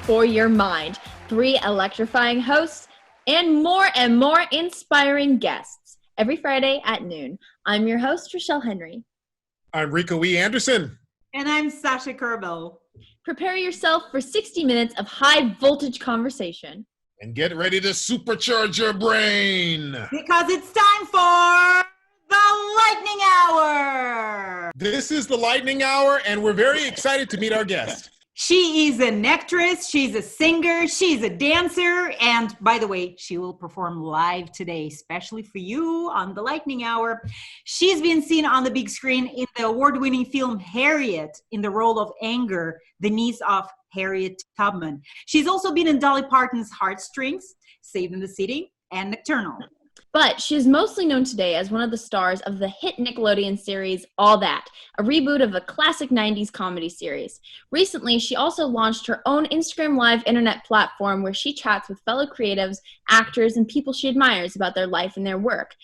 for your mind, 3 electrifying hosts, and more inspiring guests every Friday at noon. I'm your host, Rachelle Henry. I'm Rico E Anderson. And I'm Sasha Kerbel. Prepare yourself for 60 minutes of high-voltage conversation. And get ready to supercharge your brain. Because it's time for the Lightning Hour. This is the Lightning Hour, and we're very excited to meet our guest. She is an actress, she's a singer, she's a dancer, and by the way, she will perform live today, especially for you on the Lightning Hour. She's been seen on the big screen in the award-winning film Harriet in the role of Anger, the niece of Harriet Tubman. She's also been in Dolly Parton's Heartstrings, Saving the City, and Nocturnal. But she is mostly known today as one of the stars of the hit Nickelodeon series All That, a reboot of a classic 90s comedy series. Recently, she also launched her own Instagram Live internet platform where she chats with fellow creatives, actors, and people she admires about their life and their work.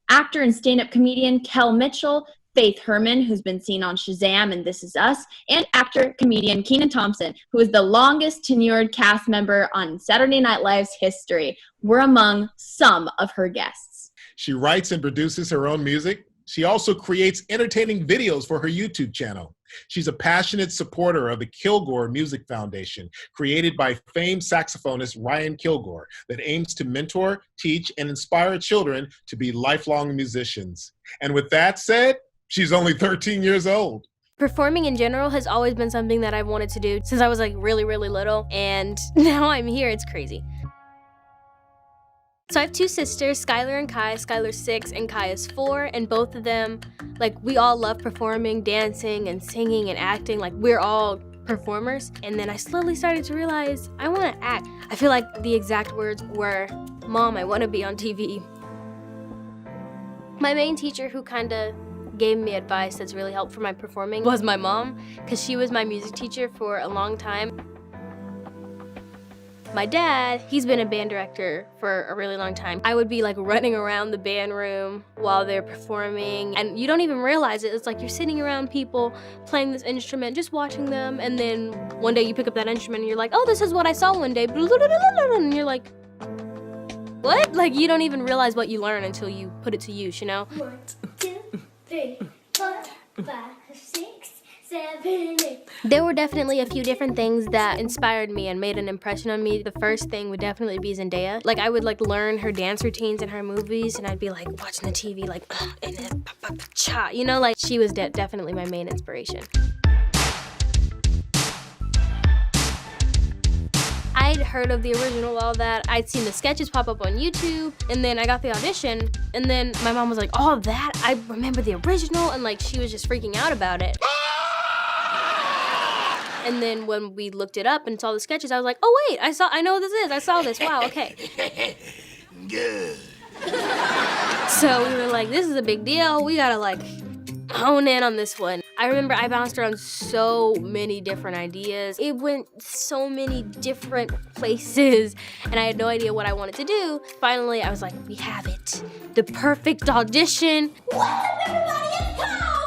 Actor and stand-up comedian Kel Mitchell, Faith Herman, who's been seen on Shazam and This Is Us, and actor-comedian Kenan Thompson, who is the longest tenured cast member on Saturday Night Live's history, were among some of her guests. She writes and produces her own music. She also creates entertaining videos for her YouTube channel. She's a passionate supporter of the Kilgore Music Foundation, created by famed saxophonist Ryan Kilgore, that aims to mentor, teach, and inspire children to be lifelong musicians. And with that said, she's only 13 years old. Performing in general has always been something that I've wanted to do since I was really little, and now I'm here. It's crazy. So I have 2 sisters, Skylar and Kai. Skylar's 6 and Kai is 4, and both of them, we all love performing, dancing, and singing and acting. We're all performers. And then I slowly started to realize I want to act. I feel like the exact words were, "Mom, I want to be on TV." My main teacher who kind of gave me advice that's really helped for my performing was my mom, because she was my music teacher for a long time. My dad, he's been a band director for a really long time. I would be running around the band room while they're performing, and you don't even realize it. It's you're sitting around people playing this instrument, just watching them, and then one day you pick up that instrument and you're like, oh, this is what I saw one day, and you're like, what? You don't even realize what you learn until you put it to use, you know? 1, 2, 3, 4, 5, 6, 7, 8. There were definitely a few different things that inspired me and made an impression on me. The first thing would definitely be Zendaya. I would learn her dance routines in her movies, and I'd be watching the TV and then cha, you know, she was definitely my main inspiration. I'd heard of the original All That. I'd seen the sketches pop up on YouTube, and then I got the audition, and then my mom was like, All That? I remember the original, and she was just freaking out about it. And then when we looked it up and saw the sketches, I was like, oh wait, I know what this is. I saw this, wow, okay. Good. So we were like, this is a big deal. We gotta hone in on this one. I remember I bounced around so many different ideas. It went so many different places, and I had no idea what I wanted to do. Finally, I was like, we have it. The perfect audition. What's up, everybody? It's Kyle!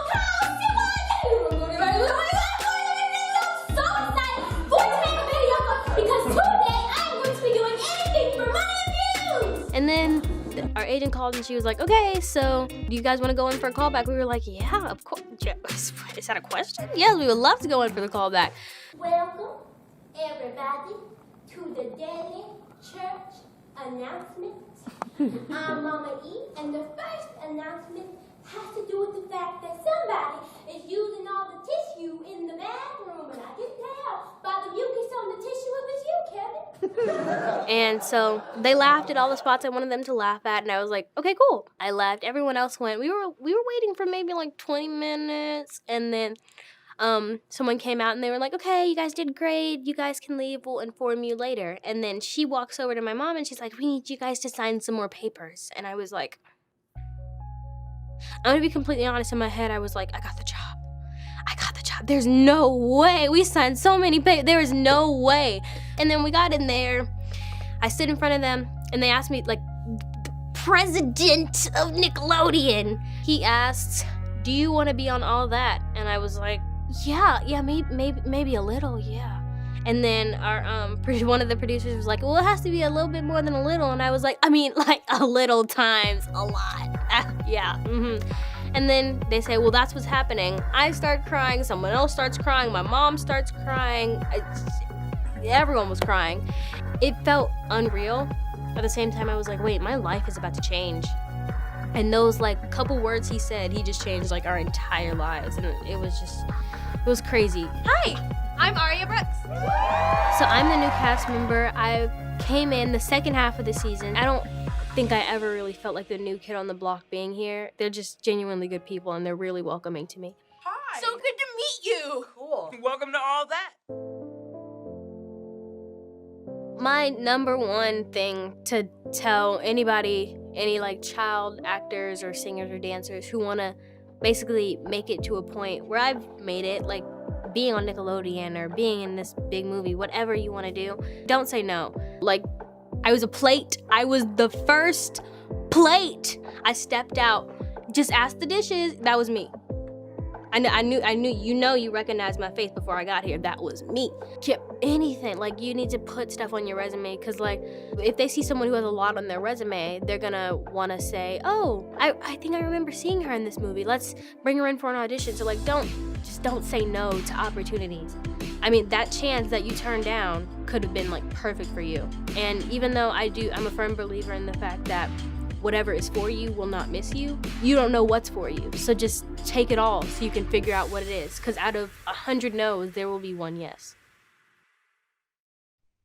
I'm so excited for to make a video because today I'm going to be doing anything for money and views! And then our agent called and she was like, okay, so do you guys want to go in for a callback? We were like, yeah, of course. Is that a question? Yes, we would love to go in for the callback. Welcome, everybody, to the Daily Church announcement. I'm Mama E, and the first announcement has to do with the fact that somebody is using all the tissue in the bathroom, and I can tell by the mucus on the tissue it was you, Kevin. And so they laughed at all the spots I wanted them to laugh at, and I was like, okay, cool. I left. Everyone else went. We were waiting for maybe 20 minutes, and then someone came out and they were like, okay, you guys did great. You guys can leave. We'll inform you later. And then she walks over to my mom and she's like, we need you guys to sign some more papers. And I was like, I'm gonna be completely honest, in my head, I was like, I got the job. There's no way. We signed so many papers. There is no way. And then we got in there. I stood in front of them and they asked me, the president of Nickelodeon. He asked, do you want to be on All That? And I was like, yeah, maybe a little, yeah. And then our one of the producers was like, well, it has to be a little bit more than a little. And I was like, I mean, like a little times a lot. Yeah. And then they say, well, that's what's happening. I start crying. Someone else starts crying. My mom starts crying. Everyone was crying. It felt unreal. At the same time, I was like, wait, my life is about to change. And those like couple words he said, he just changed like our entire lives. And it was crazy. Hi, I'm Aria Brooks. So I'm the new cast member. I came in the second half of the season. I don't think I ever really felt like the new kid on the block being here. They're just genuinely good people and they're really welcoming to me. Hi. So good to meet you. Cool. Welcome to all that. My number one thing to tell anybody, any like child actors or singers or dancers who want to basically make it to a point where I've made it, like being on Nickelodeon or being in this big movie, whatever you want to do, don't say no. Like, I was a plate. I was the first plate. I stepped out, just asked the dishes. That was me. I knew, you recognized my face before I got here. That was me. Anything, like you need to put stuff on your resume because like if they see someone who has a lot on their resume, they're gonna wanna say, oh, I think I remember seeing her in this movie. Let's bring her in for an audition. So like don't say no to opportunities. I mean, that chance that you turned down could have been like perfect for you. And even though I'm a firm believer in the fact that whatever is for you will not miss you. You don't know what's for you. So just take it all so you can figure out what it is. Because out of 100 no's, there will be one yes.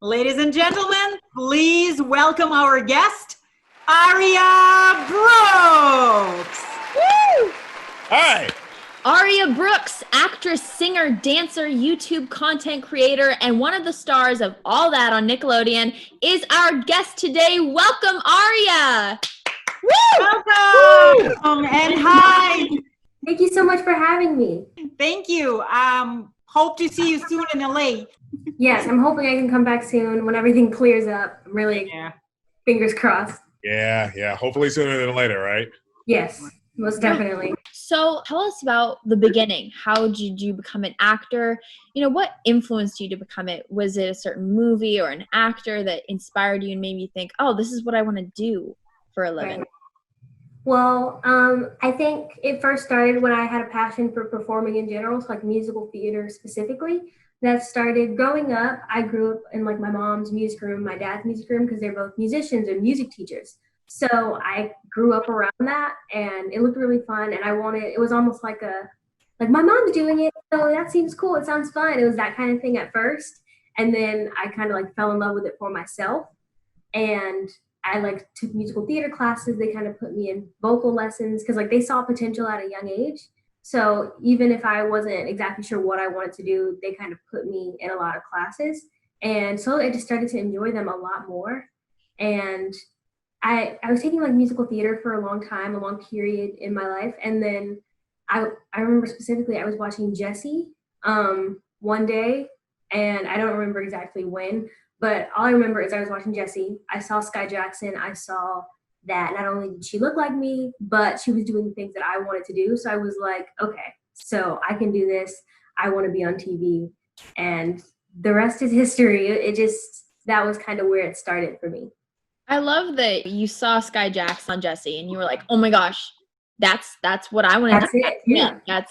Ladies and gentlemen, please welcome our guest, Aria Brooks. Woo! Hi. Aria Brooks, actress, singer, dancer, YouTube content creator, and one of the stars of All That on Nickelodeon, is our guest today. Welcome, Aria. Woo! Welcome and hi. Thank you so much for having me. Thank you. Hope to see you soon in LA. Yes, I'm hoping I can come back soon when everything clears up. I'm really, fingers crossed. Yeah. Hopefully sooner than later, right? Yes, most definitely. So tell us about the beginning. How did you become an actor? What influenced you to become it? Was it a certain movie or an actor that inspired you and made you think, oh, this is what I want to do for a living? Right. Well, I think it first started when I had a passion for performing in general, so like musical theater specifically. That started growing up. I grew up in like my mom's music room, my dad's music room, because they're both musicians and music teachers. So I grew up around that and it looked really fun. And it was almost like my mom's doing it. So that seems cool. It sounds fun. It was that kind of thing at first. And then I kind of like fell in love with it for myself. And I like took musical theater classes. They kind of put me in vocal lessons because like they saw potential at a young age. So even if I wasn't exactly sure what I wanted to do, they kind of put me in a lot of classes. And so I just started to enjoy them a lot more. And I was taking like musical theater for a long time, a long period in my life. And then I remember specifically I was watching Jessie one day, and I don't remember exactly when, but all I remember is I was watching Jessie. I saw Sky Jackson. I saw that not only did she look like me, but she was doing the things that I wanted to do. So I was like, okay, so I can do this. I want to be on TV. And the rest is history. That was kind of where it started for me. I love that you saw Sky Jackson on Jessie and you were like, oh my gosh, that's what I want to do. That's it. Yeah.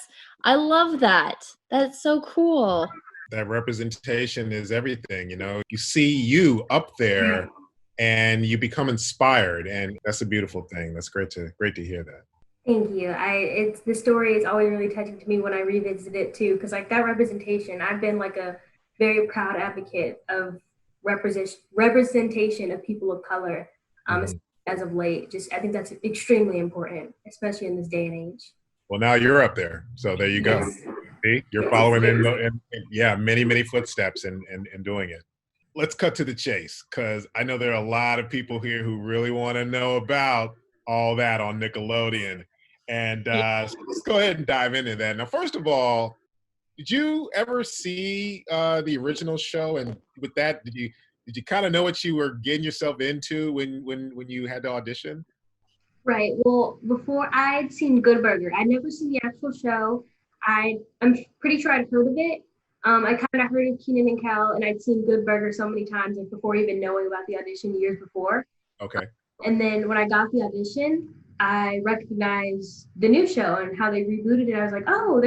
I love that. That's so cool. That representation is everything, You see you up there and you become inspired, and that's a beautiful thing. That's great to hear that. Thank you. The story is always really touching to me when I revisit it too, because like that representation, I've been like a very proud advocate of representation of people of color as of late. I think that's extremely important, especially in this day and age. Well, now you're up there, so there you go. Yes. See, you're following in many footsteps and doing it. Let's cut to the chase, because I know there are a lot of people here who really want to know about All That on Nickelodeon, and so let's go ahead and dive into that. Now, first of all, did you ever see the original show? And with that, did you kind of know what you were getting yourself into when you had to audition? Right. Well, before I'd seen Good Burger. I'd never seen the actual show. I'm pretty sure I'd heard of it. I kind of heard of Keenan and Kel, and I'd seen Good Burger so many times, like before even knowing about the audition years before. Okay. And then when I got the audition, I recognized the new show and how they rebooted it. I was like, oh,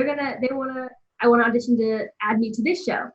I want to audition to add me to this show.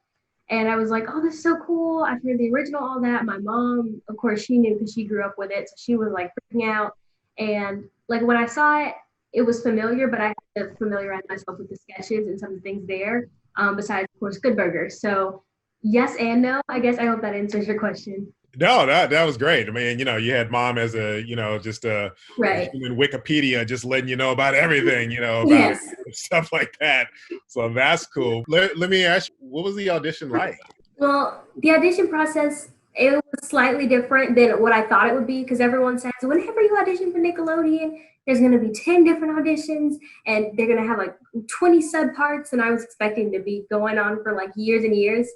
And I was like, oh, this is so cool. I've heard the original, all that. My mom, of course, she knew because she grew up with it. So she was like freaking out. And like when I saw it, it was familiar, but I had to familiarize myself with the sketches and some of the things there, besides, of course, Good Burger. So yes and no. I guess I hope that answers your question. No, that was great. I mean, you had mom as a, just a human Wikipedia, just letting you know about everything, about stuff like that. So that's cool. Let me ask you, what was the audition like? Well, the audition process, it was slightly different than what I thought it would be, because everyone says whenever you audition for Nickelodeon, there's going to be 10 different auditions and they're going to have like 20 sub parts. And I was expecting to be going on for like years and years.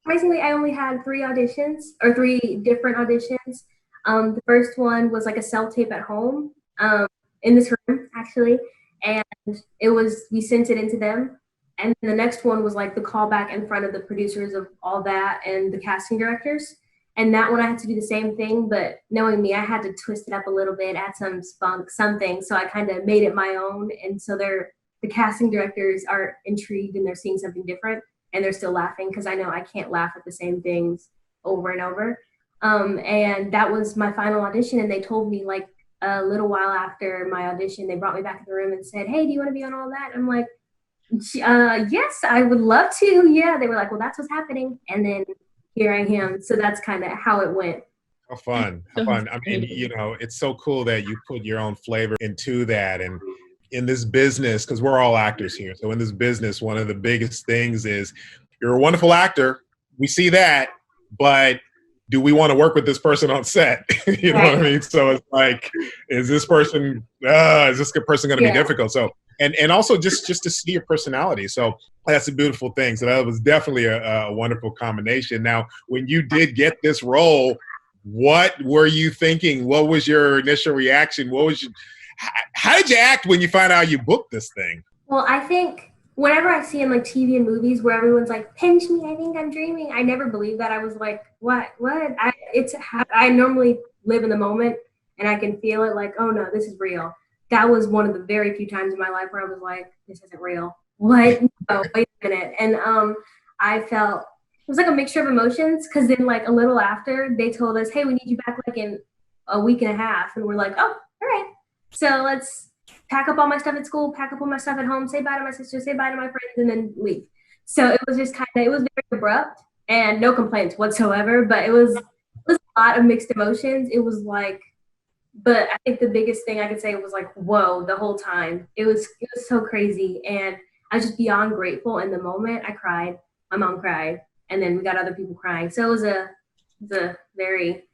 Surprisingly, I only had 3 different auditions. The first one was like a self-tape at home, in this room, actually. And we sent it into them. And the next one was like the callback in front of the producers of all that and the casting directors. And that one I had to do the same thing, but knowing me, I had to twist it up a little bit, add some spunk, something. So I kind of made it my own. And so the casting directors are intrigued and they're seeing something different. And they're still laughing because I know I can't laugh at the same things over and over. And that was my final audition. And they told me like a little while after my audition, they brought me back in the room and said, hey, do you want to be on all that? And I'm like, yes, I would love to. Yeah. They were like, well, that's what's happening. And then here I am. So that's kind of how it went. How fun. How fun. I mean, it's so cool that you put your own flavor into that. And in this business, because we're all actors here. So in this business, one of the biggest things is you're a wonderful actor. We see that, but do we want to work with this person on set? You know what I mean? So it's like, is this person going to be difficult? So, and also just to see your personality. So that's a beautiful thing. So that was definitely a wonderful combination. Now, when you did get this role, what were you thinking? What was your initial reaction? How did you act when you find out you booked this thing? Well, I think whenever I see in like TV and movies where everyone's like, pinch me, I think I'm dreaming. I never believed that. I was like, what? I normally live in the moment and I can feel it like, oh no, this is real. That was one of the very few times in my life where I was like, this isn't real. What? No, wait a minute. And I felt, it was like a mixture of emotions, because then like a little after they told us, hey, we need you back like in a week and a half. And we're like, oh, all right. So let's pack up all my stuff at school, pack up all my stuff at home, say bye to my sister, say bye to my friends, and then leave. So it was just it was very abrupt and no complaints whatsoever, but it was a lot of mixed emotions. It was like, but I think the biggest thing I could say was like, whoa, the whole time. It was so crazy. And I was just beyond grateful in the moment. I cried, my mom cried, and then we got other people crying. So it was a very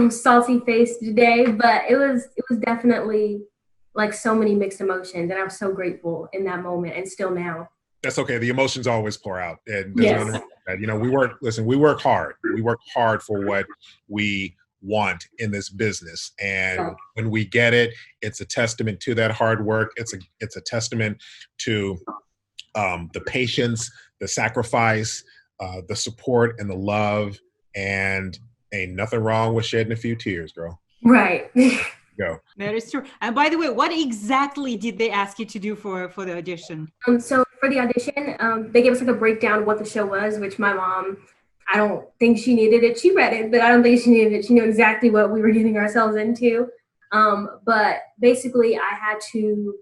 salty face today, but it was definitely like so many mixed emotions, and I was so grateful in that moment and still now. That's okay. The emotions always pour out. And we work hard. We work hard for what we want in this business. And when we get it, it's a testament to that hard work. It's a testament to the patience, the sacrifice, the support and the love, and ain't nothing wrong with shedding a few tears, girl. Right. Go. That is true. And by the way, what exactly did they ask you to do for the audition? So for the audition, they gave us like a breakdown of what the show was, which my mom, I don't think she needed it. She read it, but I don't think she needed it. She knew exactly what we were getting ourselves into. But basically I had to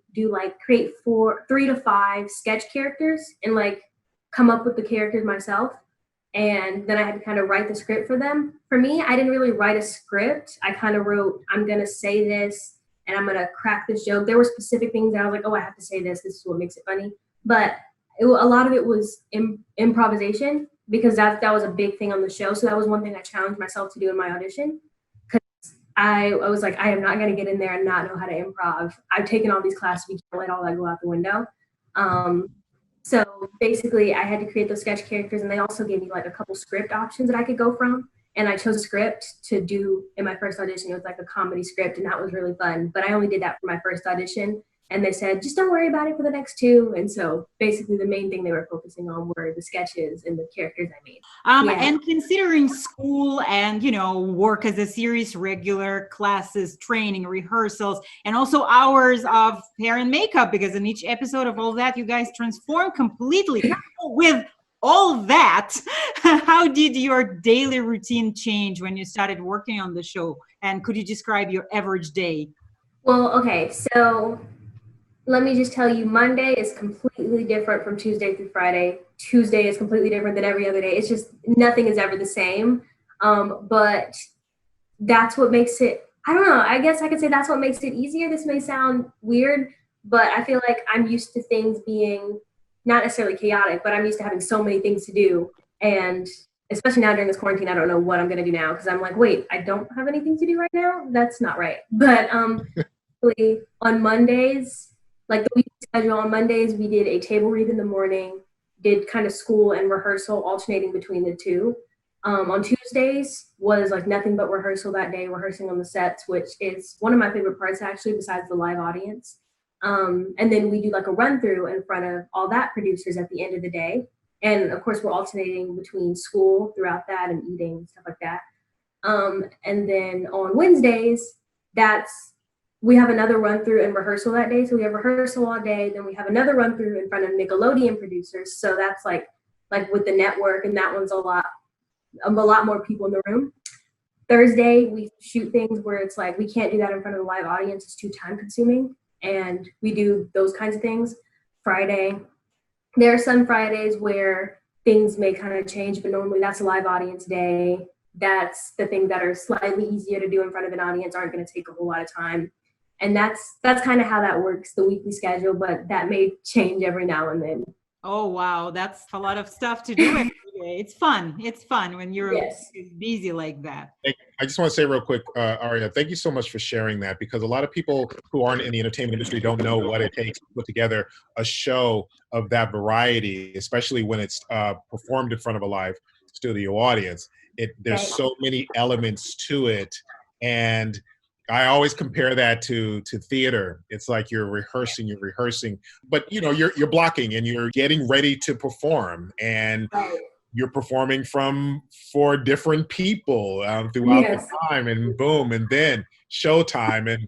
create 3 to 5 sketch characters and like come up with the characters myself. And then I had to kind of write the script for them. For me, I didn't really write a script. I kind of wrote, I'm going to say this and I'm going to crack this joke. There were specific things that I was like, oh, I have to say this. This is what makes it funny. But a lot of it was improvisation, because that was a big thing on the show. So that was one thing I challenged myself to do in my audition. Because I was like, I am not going to get in there and not know how to improv. I've taken all these classes. We can't let all that go out the window. So basically I had to create those sketch characters, and they also gave me like a couple script options that I could go from. And I chose a script to do in my first audition. It was like a comedy script, and that was really fun. But I only did that for my first audition. And they said, just don't worry about it for the next 2. And so basically the main thing they were focusing on were the sketches and the characters I made. And considering school and, work as a series regular, classes, training, rehearsals, and also hours of hair and makeup, because in each episode of all that, you guys transform completely. With all that, how did your daily routine change when you started working on the show? And could you describe your average day? Well, okay, so let me just tell you, Monday is completely different from Tuesday through Friday. Tuesday is completely different than every other day. It's just nothing is ever the same. But that's what makes it, I don't know, I guess I could say that's what makes it easier. This may sound weird, but I feel like I'm used to things being not necessarily chaotic, but I'm used to having so many things to do. And especially now during this quarantine, I don't know what I'm going to do now because I'm like, wait, I don't have anything to do right now? That's not right. But on Mondays, like the weekly schedule, on Mondays, we did a table read in the morning, did kind of school and rehearsal alternating between the two. On Tuesdays was like nothing but rehearsal that day, rehearsing on the sets, which is one of my favorite parts actually, besides the live audience. And then we do like a run through in front of all that producers at the end of the day. And of course, we're alternating between school throughout that and eating and stuff like that. And then on Wednesdays, we have another run through and rehearsal that day. So we have rehearsal all day. Then we have another run through in front of Nickelodeon producers. So that's like with the network, and that one's a lot more people in the room. Thursday, we shoot things where it's like, we can't do that in front of a live audience. It's too time consuming. And we do those kinds of things. Friday, there are some Fridays where things may kind of change, but normally that's a live audience day. That's the things that are slightly easier to do in front of an audience, aren't going to take a whole lot of time. And that's kind of how that works, the weekly schedule, but that may change every now and then. Oh, wow. That's a lot of stuff to do every day. It's fun. It's fun when you're busy like that. I just want to say real quick, Aria, thank you so much for sharing that, because a lot of people who aren't in the entertainment industry don't know what it takes to put together a show of that variety, especially when it's performed in front of a live studio audience. There's so many elements to it. And I always compare that to theater. It's like you're rehearsing, but you're blocking and you're getting ready to perform, and you're performing for different people throughout the time, and boom, and then showtime, and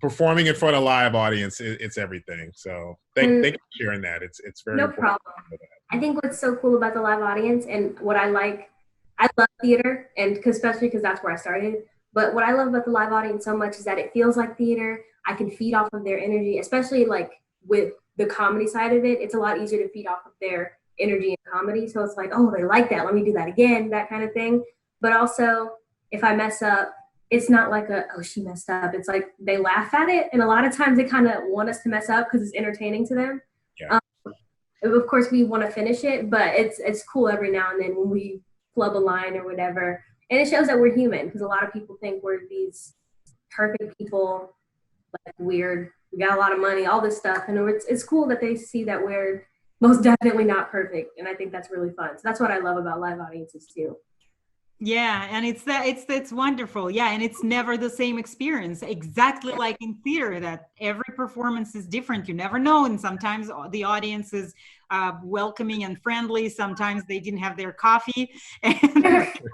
performing in front of a live audience. It's everything. So thank you for sharing that. It's very important. No problem. I think what's so cool about the live audience, and what I love theater, and especially because that's where I started. But what I love about the live audience so much is that it feels like theater. I can feed off of their energy, especially like with the comedy side of it. It's a lot easier to feed off of their energy and comedy. So it's like, oh, they like that. Let me do that again, that kind of thing. But also, if I mess up, it's not like oh, she messed up. It's like they laugh at it. And a lot of times they kind of want us to mess up because it's entertaining to them. Yeah. Of course, we want to finish it, but it's cool every now and then when we flub a line or whatever. And it shows that we're human, because a lot of people think we're these perfect people, like weird, we got a lot of money, all this stuff. And it's cool that they see that we're most definitely not perfect. And I think that's really fun. So that's what I love about live audiences too. Yeah, and it's wonderful. Yeah, and it's never the same experience. Exactly like in theater, that every performance is different. You never know, and sometimes the audience is welcoming and friendly. Sometimes they didn't have their coffee, and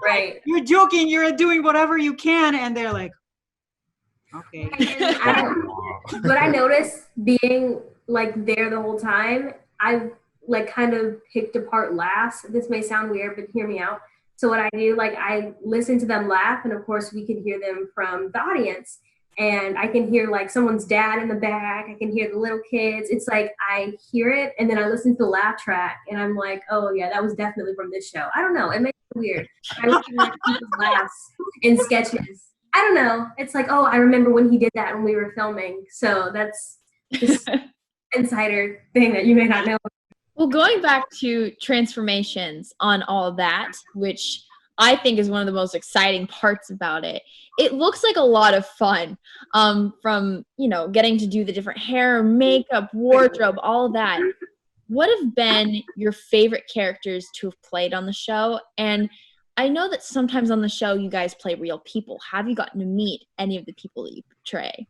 right. You're joking. You're doing whatever you can, and they're like, okay. What I noticed being like there the whole time, I've like kind of picked apart laughs. This may sound weird, but hear me out. So what I do, like I listen to them laugh, and of course we can hear them from the audience, and I can hear like someone's dad in the back. I can hear the little kids. It's like I hear it, and then I listen to the laugh track, and I'm like, oh yeah, that was definitely from this show. I don't know. It makes it weird. I recognize people's laughs in sketches. I don't know. It's like, oh, I remember when he did that when we were filming. So that's just insider thing that you may not know. Well, going back to transformations on all that, which I think is one of the most exciting parts about it, it looks like a lot of fun, from, getting to do the different hair, makeup, wardrobe, all that. What have been your favorite characters to have played on the show? And I know that sometimes on the show you guys play real people. Have you gotten to meet any of the people that you portray?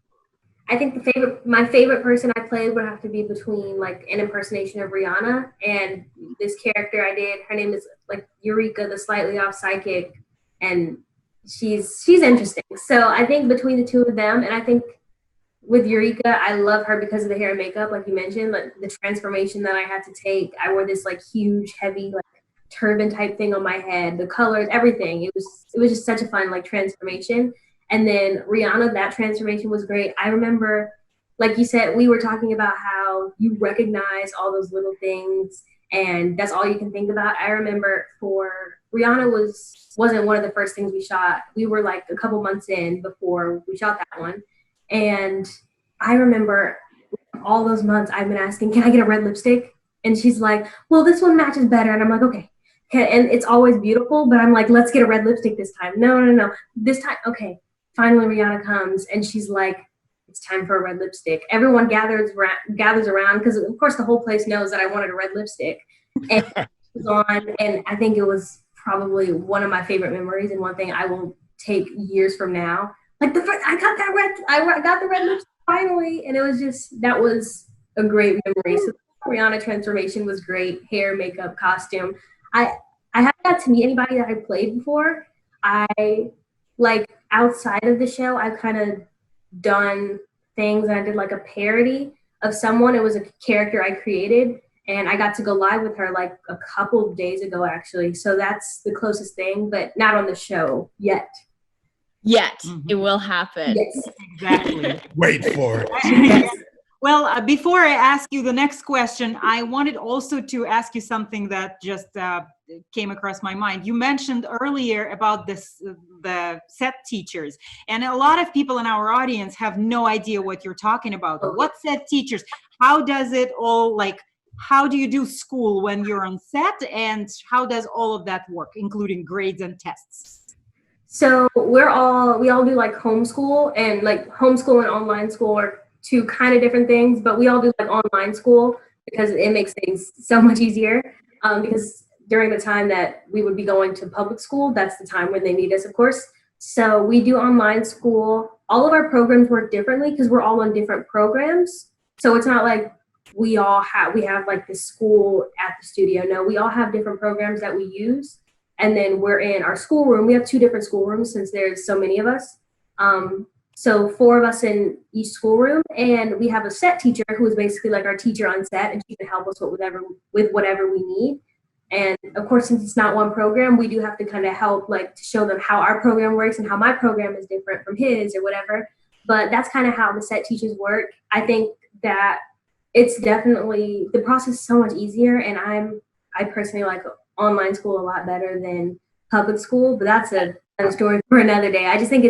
I think my favorite person I played would have to be between like an impersonation of Rihanna and this character I did. Her name is like Eureka, the slightly off psychic, and she's interesting. So I think between the two of them, and I think with Eureka, I love her because of the hair and makeup, like you mentioned, like the transformation that I had to take. I wore this like huge, heavy, like turban type thing on my head, the colors, everything. It was just such a fun like transformation. And then Rihanna, that transformation was great. I remember, like you said, we were talking about how you recognize all those little things and that's all you can think about. I remember for Rihanna wasn't one of the first things we shot. We were like a couple months in before we shot that one. And I remember all those months I've been asking, can I get a red lipstick? And she's like, well, this one matches better. And I'm like, okay. And it's always beautiful, but I'm like, let's get a red lipstick this time. No. This time, okay. Finally, Rihanna comes and she's like, it's time for a red lipstick. Everyone gathers around because, of course, the whole place knows that I wanted a red lipstick. And it was on, and I think it was probably one of my favorite memories and one thing I will take years from now. Like I got the red lipstick finally, and it was just, that was a great memory. So the Rihanna transformation was great. Hair, makeup, costume. I haven't got to meet anybody that I played before. Like outside of the show, I've kind of done things, and I did like a parody of someone. It was a character I created, and I got to go live with her like a couple of days ago, actually. So that's the closest thing, but not on the show yet. It will happen. Yes, Exactly. Wait for it. Yes. Well, before I ask you the next question, I wanted also to ask you something that just came across my mind. You mentioned earlier about the set teachers, and a lot of people in our audience have no idea what you're talking about. What set teachers? How does it all, like, how do you do school when you're on set, and how does all of that work, including grades and tests? so we all do like homeschool, and like homeschool and online school are two kind of different things, but we all do like online school because it makes things so much easier. Because during the time that we would be going to public school, that's the time when they need us, of course. So we do online school. All of our programs work differently because we're all on different programs. So it's not like we have like the school at the studio. No, we all have different programs that we use. And then we're in our schoolroom. We have two different schoolrooms since there's so many of us. So 4 of us in each schoolroom, and we have a set teacher who is basically like our teacher on set, and she can help us with whatever we need. And of course, since it's not one program, we do have to kind of help, like, to show them how our program works and how my program is different from his or whatever. But that's kind of how the set teachers work. I think that it's definitely, the process is so much easier, and I personally like online school a lot better than public school, but that's a story for another day. I just think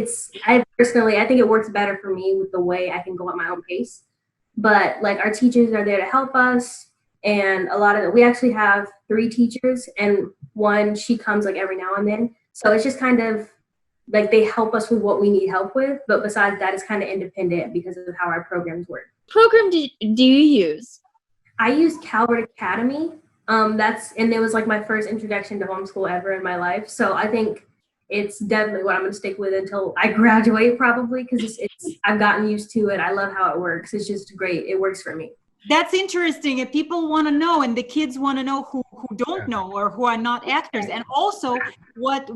I think it works better for me with the way I can go at my own pace. But like, our teachers are there to help us, and we actually have 3 teachers, and one, she comes like every now and then. So it's just kind of like they help us with what we need help with, but besides that, it's kind of independent because of how our programs work. Program do you use? I used Calvert Academy. And it was like my first introduction to homeschool ever in my life. So I think it's definitely what I'm going to stick with until I graduate, probably, because I've gotten used to it. I love how it works. It's just great. It works for me. That's interesting. If people want to know, and the kids want to know who don't know or who are not actors. And also what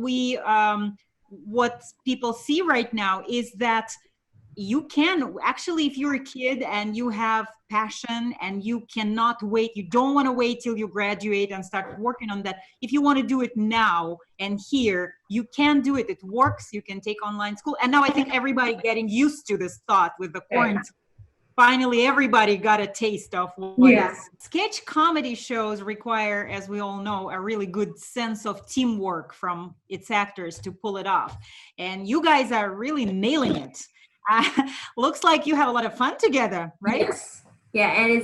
people see right now is that you can actually, if you're a kid and you have passion and you cannot wait, you don't want to wait till you graduate and start working on that. If you want to do it now and here, you can do it. It works. You can take online school. And now I think everybody getting used to this thought with the quarantine. Finally, everybody got a taste of what is. Sketch comedy shows require, as we all know, a really good sense of teamwork from its actors to pull it off. And you guys are really nailing it. Looks like you have a lot of fun together, right? Yes. Yeah, and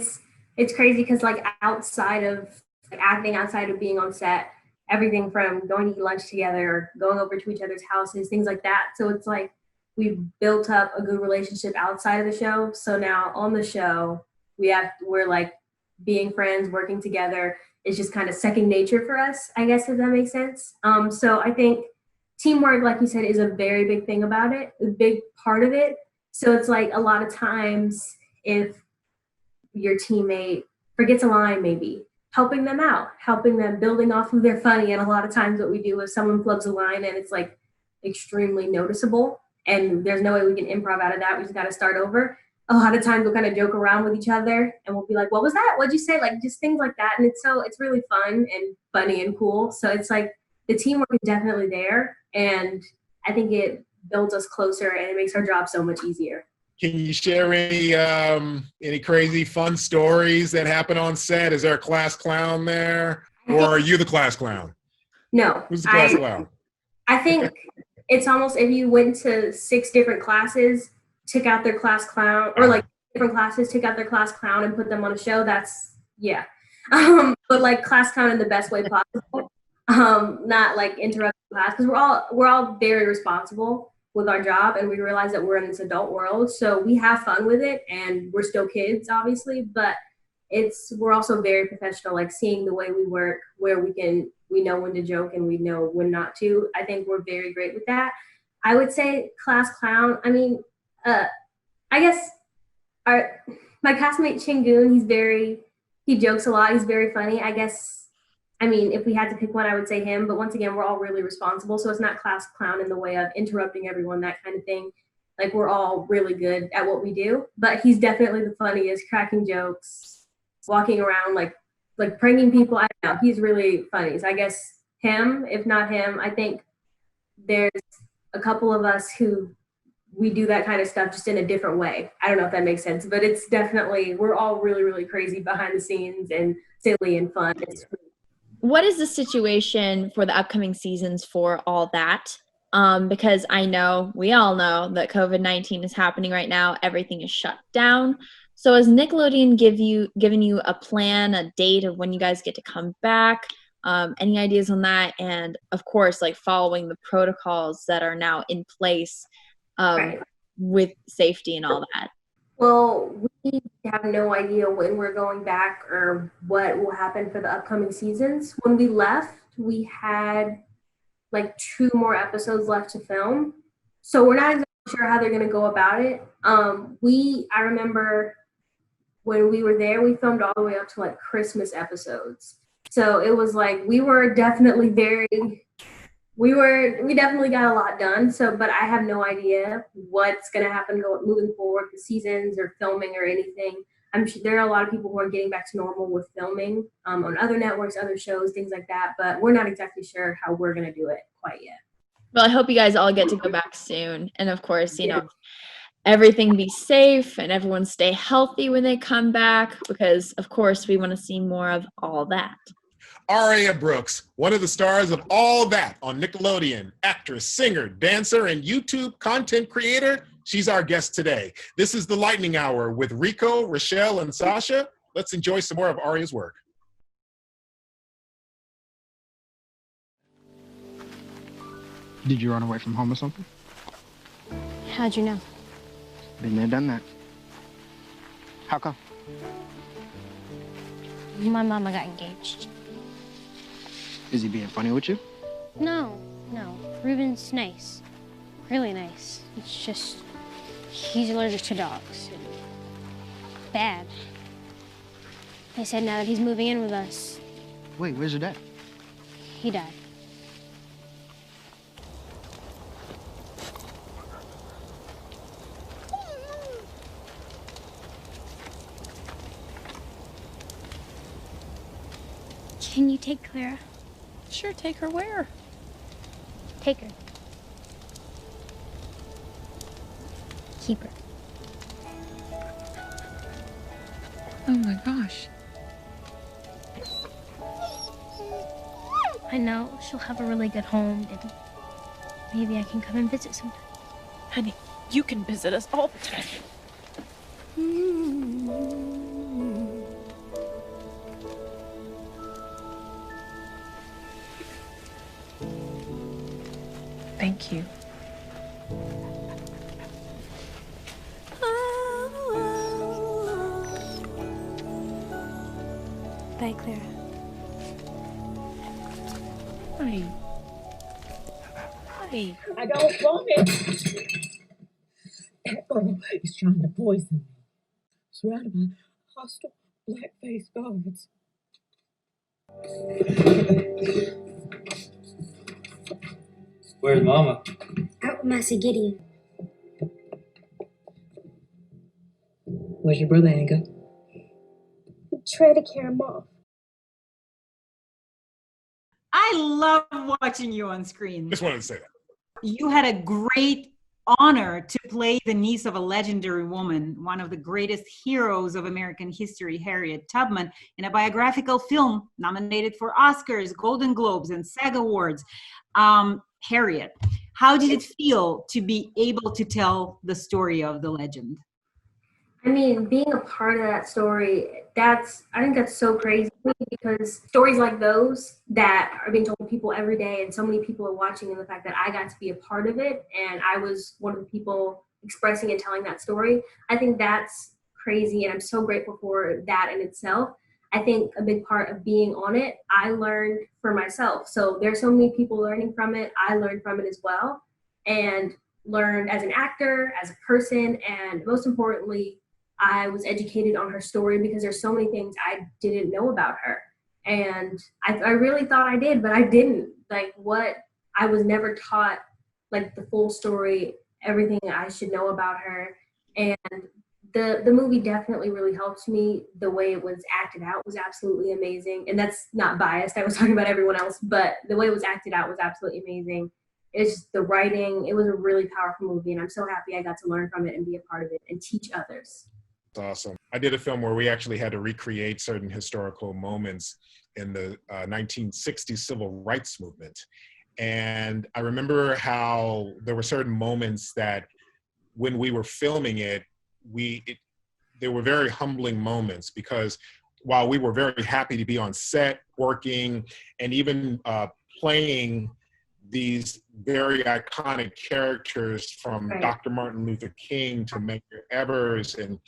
it's crazy because like outside of like acting, outside of being on set, everything from going to eat lunch together or going over to each other's houses, things like that. So it's like we've built up a good relationship outside of the show. So now on the show, we're like being friends, working together is just kind of second nature for us, I guess, if that makes sense. So I think teamwork, like you said, is a very big thing about it, a big part of it. So it's like a lot of times if your teammate forgets a line, maybe helping them out, helping them, building off of their funny. And a lot of times what we do is someone flubs a line and it's like extremely noticeable and there's no way we can improv out of that. We just got to start over. A lot of times we'll kind of joke around with each other and we'll be like, what was that? What'd you say? Like just things like that. And it's really fun and funny and cool. So it's like the teamwork is definitely there. And I think it builds us closer and it makes our job so much easier. Can you share any crazy fun stories that happen on set? Is there a class clown there, or are you the class clown? No. Who's the class clown? I think it's almost if you went to 6 different classes, took out their class clown, or like different classes, took out their class clown and put them on a show. That's but like class clown in the best way possible. Not like interrupting class because we're all very responsible with our job and we realize that we're in this adult world, so we have fun with it and we're still kids obviously, but we're also very professional, like seeing the way we work, where we know when to joke and we know when not to. I think we're very great with that. I would say class clown, I mean, I guess my castmate Chingoon, he jokes a lot, he's very funny. I mean, if we had to pick one, I would say him. But once again, we're all really responsible. So it's not class clown in the way of interrupting everyone, that kind of thing. Like, we're all really good at what we do. But he's definitely the funniest, cracking jokes, walking around, like pranking people. I don't know. He's really funny. So I guess him, if not him, I think there's a couple of us who we do that kind of stuff just in a different way. I don't know if that makes sense. But it's definitely, we're all really, really crazy behind the scenes and silly and fun. What is the situation for the upcoming seasons for all that? Because we all know that COVID-19 is happening right now. Everything is shut down. So has Nickelodeon given you a plan, a date of when you guys get to come back? Any ideas on that? And of course, like following the protocols that are now in place with safety and all that. Well, we have no idea when we're going back or what will happen for the upcoming seasons. When we left, we had like 2 more episodes left to film. So we're not exactly sure how they're going to go about it. I remember when we were there, we filmed all the way up to like Christmas episodes. So it was like, we definitely got a lot done. So, but I have no idea what's going to happen moving forward with seasons or filming or anything. I'm sure there are a lot of people who are getting back to normal with filming on other networks, other shows, things like that. But we're not exactly sure how we're going to do it quite yet. Well, I hope you guys all get to go back soon. And of course, everything be safe and everyone stay healthy when they come back, because of course we want to see more of all that. Aria Brooks, one of the stars of All That on Nickelodeon, actress, singer, dancer, and YouTube content creator. She's our guest today. This is the Lightning Hour with Rico, Rachelle, and Sasha. Let's enjoy some more of Aria's work. Did you run away from home or something? How'd you know? Been there, done that. How come? My mama got engaged. Is he being funny with you? No. Ruben's nice. Really nice. It's just, he's allergic to dogs. Bad. They said now that he's moving in with us. Wait, where's your dad? He died. Can you take Clara? Sure, take her where? Take her. Keep her. Oh my gosh. I know she'll have a really good home, and maybe I can come and visit sometime. Honey, you can visit us all the time. Thank you. Bye, Clara. Honey. Honey. I don't want it. Kerbel is trying to poison me. Surrounded by hostile black-faced guards. Where's Mama? Out with Master Gideon. Where's your brother, Anga? Try to carry him off. I love watching you on screen. Just wanted to say that. You had a great honor to play the niece of a legendary woman, one of the greatest heroes of American history, Harriet Tubman, in a biographical film nominated for Oscars, Golden Globes, and SAG Awards. Harriet, how did it feel to be able to tell the story of the legend? I mean, being a part of that story, I think that's so crazy because stories like those that are being told to people every day and so many people are watching, and the fact that I got to be a part of it and I was one of the people expressing and telling that story, I think that's crazy, and I'm so grateful for that in itself. I think a big part of being on it, I learned for myself. So there's so many people learning from it. I learned from it as well, and learned as an actor, as a person, and most importantly, I was educated on her story because there's so many things I didn't know about her. And I really thought I did, but I didn't. I was never taught like the full story, everything I should know about her. And the movie definitely really helped me. The way it was acted out was absolutely amazing. And that's not biased. I was talking about everyone else, but the way it was acted out was absolutely amazing. It's just the writing. It was a really powerful movie, and I'm so happy I got to learn from it and be a part of it and teach others. Awesome. I did a film where we actually had to recreate certain historical moments in the 1960s civil rights movement. And I remember how there were certain moments that when we were filming it, they were very humbling moments, because while we were very happy to be on set, working, and even playing these very iconic characters from Right. Dr. Martin Luther King to Medgar Evers and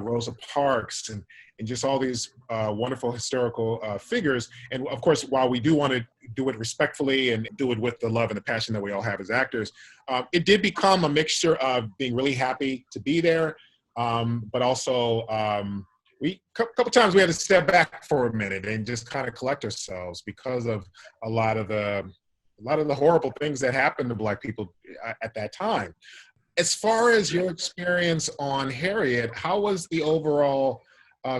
Rosa Parks and just all these wonderful historical figures. And of course, while we do want to do it respectfully and do it with the love and the passion that we all have as actors, it did become a mixture of being really happy to be there, but also a couple times we had to step back for a minute and just kind of collect ourselves because of a lot of the horrible things that happened to Black people at that time. As far as your experience on Harriet, how was the overall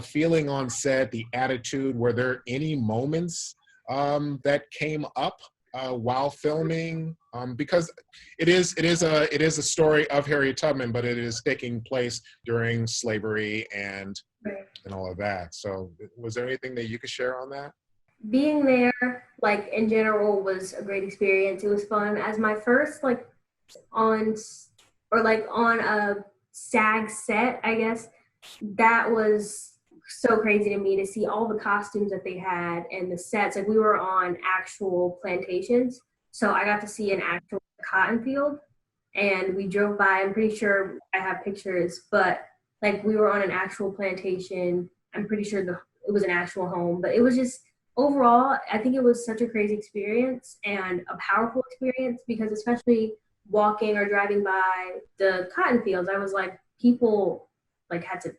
feeling on set, the attitude? Were there any moments that came up while filming? Because it is a story of Harriet Tubman, but it is taking place during slavery and all of that. So was there anything that you could share on that? Being there, like in general, was a great experience. It was fun. As my first on a SAG set, I guess, that was so crazy to me to see all the costumes that they had and the sets. Like, we were on actual plantations, so I got to see an actual cotton field, and we drove by. I'm pretty sure I have pictures, but like, we were on an actual plantation. I'm pretty sure it was an actual home, but it was just, overall, I think it was such a crazy experience and a powerful experience, because especially walking or driving by the cotton fields, I was like, people had to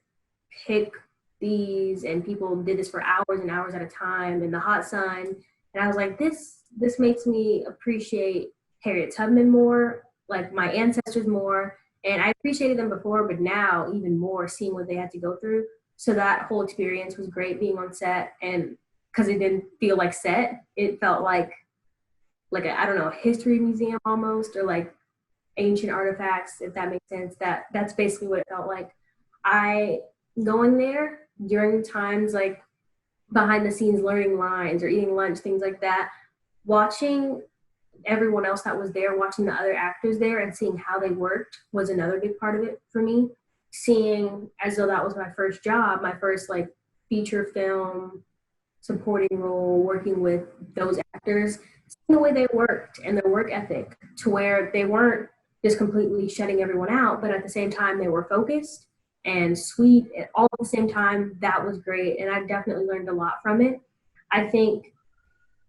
pick these, and people did this for hours and hours at a time in the hot sun. And I was like, this makes me appreciate Harriet Tubman more, like my ancestors more. And I appreciated them before, but now even more, seeing what they had to go through. So that whole experience was great, being on set, and because it didn't feel like set, it felt like a history museum almost, or like ancient artifacts, if that makes sense. That's basically what it felt like. I going there during times like behind the scenes, learning lines or eating lunch, things like that, watching everyone else that was there, watching the other actors there and seeing how they worked was another big part of it for me. Seeing as though that was my first job, my first feature film supporting role, working with those actors, seeing the way they worked and their work ethic, to where they weren't just completely shutting everyone out, but at the same time they were focused and sweet all at the same time. That was great, and I definitely learned a lot from it. I think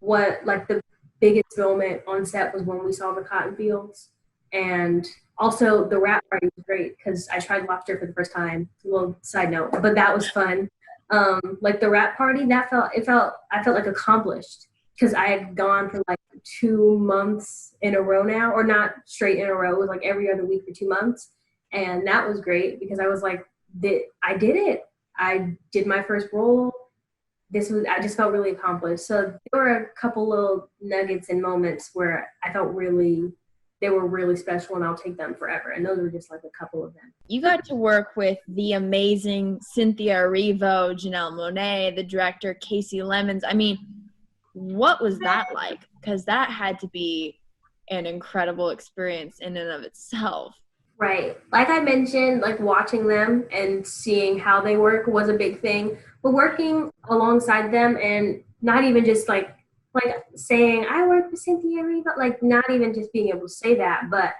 the biggest moment on set was when we saw the cotton fields and Also, the rap party was great because I tried lobster for the first time. A little side note, but that was fun. Like the rap party, I felt like accomplished because I had gone for like 2 months in a row now, or not straight in a row. It was like every other week for 2 months, and that was great because I was like, I did it. I did my first role. I just felt really accomplished. So there were a couple little nuggets and moments where I felt they were really special, and I'll take them forever. And those were just like a couple of them. You got to work with the amazing Cynthia Erivo, Janelle Monáe, the director Casey Lemons. I mean, what was that like? Because that had to be an incredible experience in and of itself. Right. Like I mentioned, like watching them and seeing how they work was a big thing. But working alongside them and not even just like saying I work with Cynthia Erivo, like not even just being able to say that, but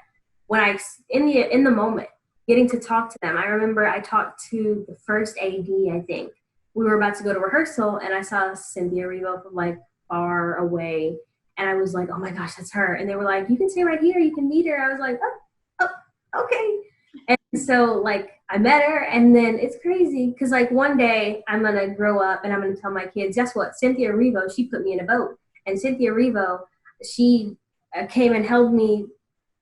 when in the moment, getting to talk to them. I remember I talked to the first AD, I think. We were about to go to rehearsal, and I saw Cynthia Erivo from like far away, and I was like, oh my gosh, that's her. And they were like, you can stay right here, you can meet her. I was like, oh, okay. And so like I met her, and then it's crazy because like one day I'm gonna grow up and I'm gonna tell my kids, guess what? Cynthia Erivo, she put me in a boat, and Cynthia Erivo, she came and held me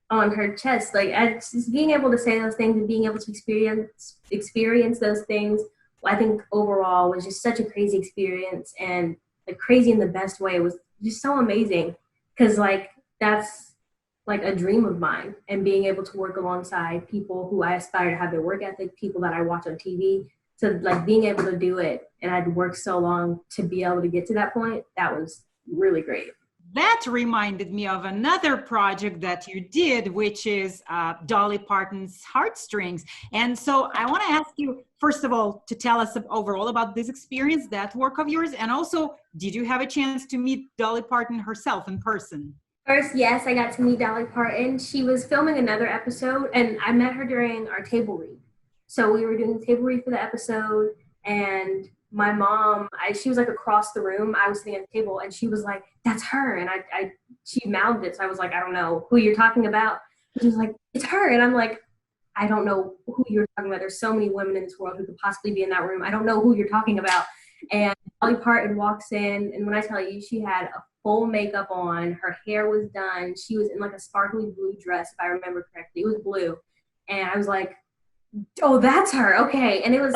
on her chest. Like just being able to say those things and being able to experience those things, I think overall was just such a crazy experience, and like crazy in the best way. It was just so amazing because like that's like a dream of mine, and being able to work alongside people who I aspire to have their work ethic, people that I watch on TV. So like being able to do it, and I'd worked so long to be able to get to that point, that was really great. That reminded me of another project that you did, which is Dolly Parton's Heartstrings. And so I want to ask you, first of all, to tell us overall about this experience, that work of yours, and also, did you have a chance to meet Dolly Parton herself in person? First, yes, I got to meet Dolly Parton. She was filming another episode, and I met her during our table read. So we were doing the table read for the episode, and my mom, she was like across the room. I was sitting at the table, and she was like, that's her. And she mouthed it. So I was like, I don't know who you're talking about. And she was like, it's her. And I'm like, I don't know who you're talking about. There's so many women in this world who could possibly be in that room. I don't know who you're talking about. And Dolly Parton walks in, and when I tell you, she had a full makeup on. Her hair was done. She was in like a sparkly blue dress, if I remember correctly. It was blue. And I was like, oh, that's her. Okay. And it was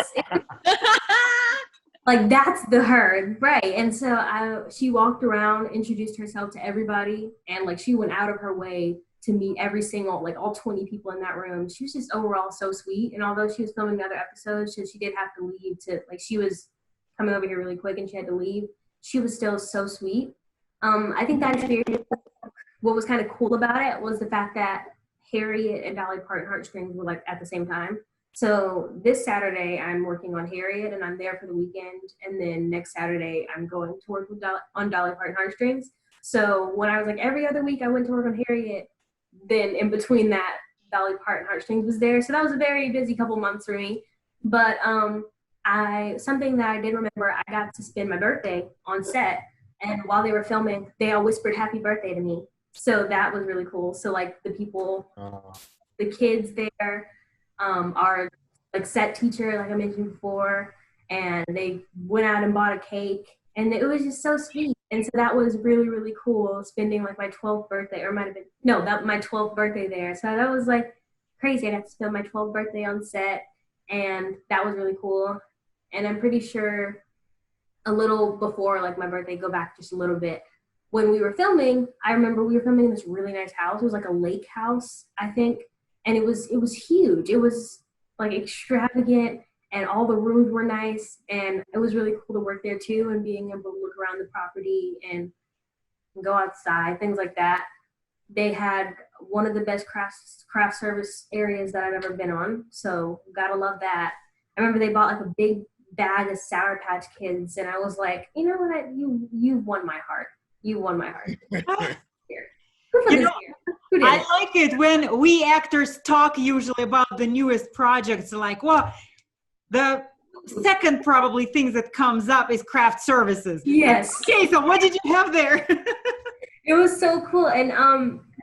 like, that's her, right? And so she walked around, introduced herself to everybody, and like she went out of her way to meet every single, like all 20 people in that room. She was just overall so sweet. And although she was filming other episodes, so she did have to leave she was coming over here really quick and she had to leave, she was still so sweet. I think that experience, what was kind of cool about it was the fact that Harriet and Dolly Parton Heartstrings were like at the same time. So this Saturday, I'm working on Harriet, and I'm there for the weekend. And then next Saturday, I'm going to work on Dolly Parton Heartstrings. So when I was like every other week, I went to work on Harriet. Then in between that, Dolly Parton Heartstrings was there. So that was a very busy couple months for me. But something that I did remember, I got to spend my birthday on set. And while they were filming, they all whispered happy birthday to me. So that was really cool. So like the people, the kids there, our like set teacher, like I mentioned before, and they went out and bought a cake, and it was just so sweet. And so that was really, really cool, spending like my 12th birthday, or my 12th birthday there. So that was like crazy. I got to spend my 12th birthday on set, and that was really cool. And I'm pretty sure a little before like my birthday, go back just a little bit, when we were filming, I remember we were filming in this really nice house. It was like a lake house, I think. And it was huge. It was like extravagant, and all the rooms were nice, and it was really cool to work there too, and being able to look around the property and go outside, things like that. They had one of the best craft service areas that I've ever been on, so gotta love that. I remember they bought like a big bag of Sour Patch Kids, and I was like, you know what, you won my heart. You won my heart. I like it when we actors talk usually about the newest projects, like, well, the second probably thing that comes up is craft services. Yes. Okay, so what did you have there? It was so cool. And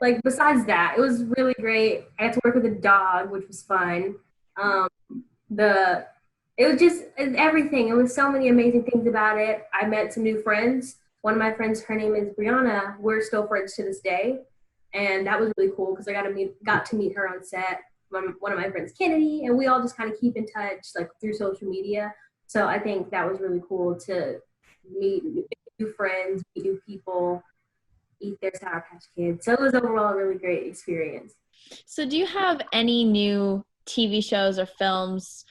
like besides that, it was really great. I got to work with a dog, which was fun. It was just everything. It was so many amazing things about it. I met some new friends. One of my friends, her name is Brianna. We're still friends to this day, and that was really cool because I got to meet her on set. One of my friends, Kennedy, and we all just kind of keep in touch like through social media. So I think that was really cool to meet new friends, meet new people, eat their Sour Patch Kids. So it was overall a really great experience. So do you have any new TV shows or films,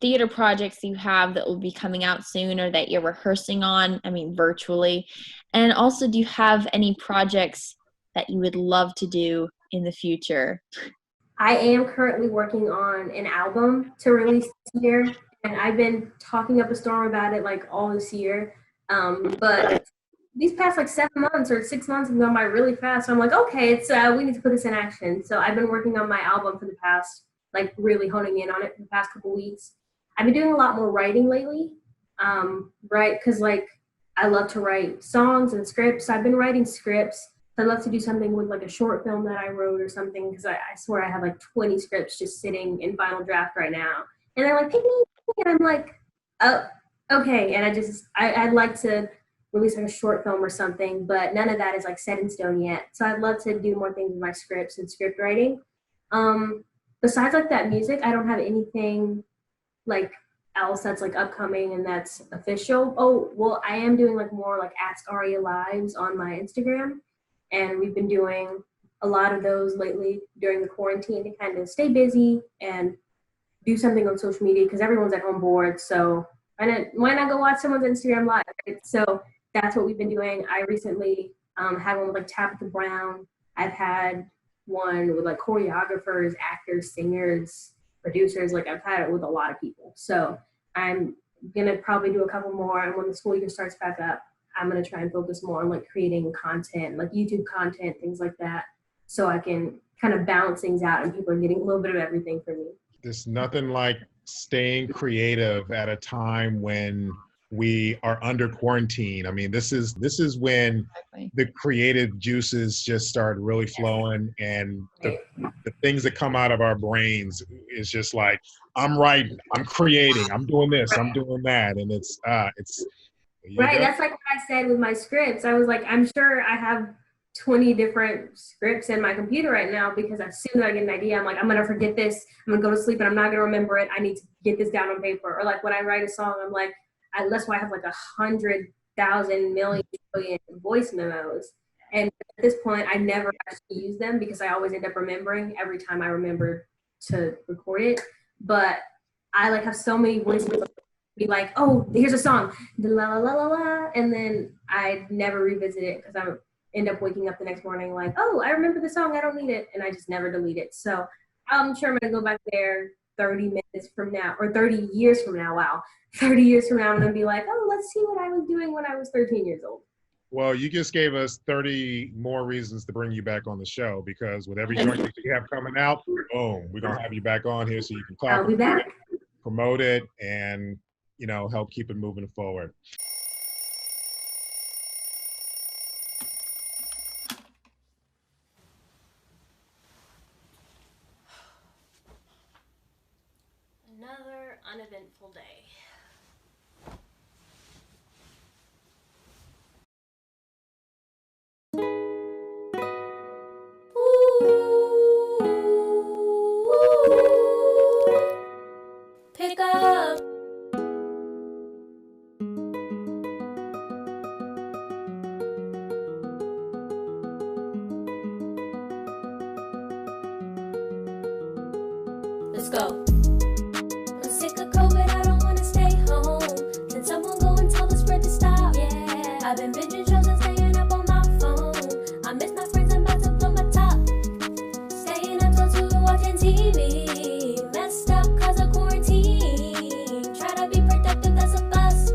theater projects you have that will be coming out soon or that you're rehearsing on, virtually? And also, do you have any projects that you would love to do in the future? I am currently working on an album to release this year, and I've been talking up a storm about it like all this year. But these past like 7 months or 6 months have gone by really fast. So I'm like, okay, we need to put this in action. So I've been working on my album for the past, like really honing in on it for the past couple weeks. I've been doing a lot more writing lately, right? Because like I love to write songs and scripts. I've been writing scripts. I'd love to do something with like a short film that I wrote or something, because I swear I have like 20 scripts just sitting in final draft right now. And they're like, pick me. And I'm like, oh, okay. And I'd like to release like a short film or something, but none of that is like set in stone yet. So I'd love to do more things with my scripts and script writing. Besides like that music, I don't have anything like else that's like upcoming and that's official. Oh, well, I am doing like more like Ask Aria lives on my Instagram. And we've been doing a lot of those lately during the quarantine to kind of stay busy and do something on social media because everyone's at home bored. So why not go watch someone's Instagram live? Right? So that's what we've been doing. I recently had one with like Tabitha Brown. I've had one with like choreographers, actors, singers, producers. Like I've had it with a lot of people. So I'm going to probably do a couple more. And when the school year starts back up, I'm going to try and focus more on like creating content, like YouTube content, things like that, so I can kind of balance things out and people are getting a little bit of everything from me. There's nothing like staying creative at a time when we are under quarantine. I mean, this is when the creative juices just start really flowing, and the things that come out of our brains is just like, I'm writing, I'm creating, I'm doing this, I'm doing that. And it's right, that's like what I said with my scripts. I was like, I'm sure I have 20 different scripts in my computer right now because as soon as I get an idea, I'm like, I'm going to forget this. I'm going to go to sleep and I'm not going to remember it. I need to get this down on paper. Or like when I write a song, I'm like, that's why I have like 100,000 million voice memos. And at this point, I never actually use them because I always end up remembering every time I remember to record it. But I like have so many voice memos. Be like, oh, here's a song, la la la la la, and then I never revisit it because I end up waking up the next morning like, oh, I remember the song, I don't need it, and I just never delete it. So I'm sure I'm gonna go back there 30 minutes from now, or 30 years from now. Wow, 30 years from now, I'm gonna be like, oh, let's see what I was doing when I was 13 years old. Well, you just gave us 30 more reasons to bring you back on the show, because with every joint that you have coming out, boom, we're gonna have you back on here so you can talk I'll be back. Promote it, and help keep it moving forward. Another uneventful day. Pick up. Let's go. I'm sick of COVID, I don't wanna stay home. Can someone go and tell the spread to stop? Yeah, I've been binging shows and staying up on my phone. I miss my friends, I'm about to blow my top. Staying up till 2 watching TV. Messed up cause of quarantine. Try to be productive, that's a bust.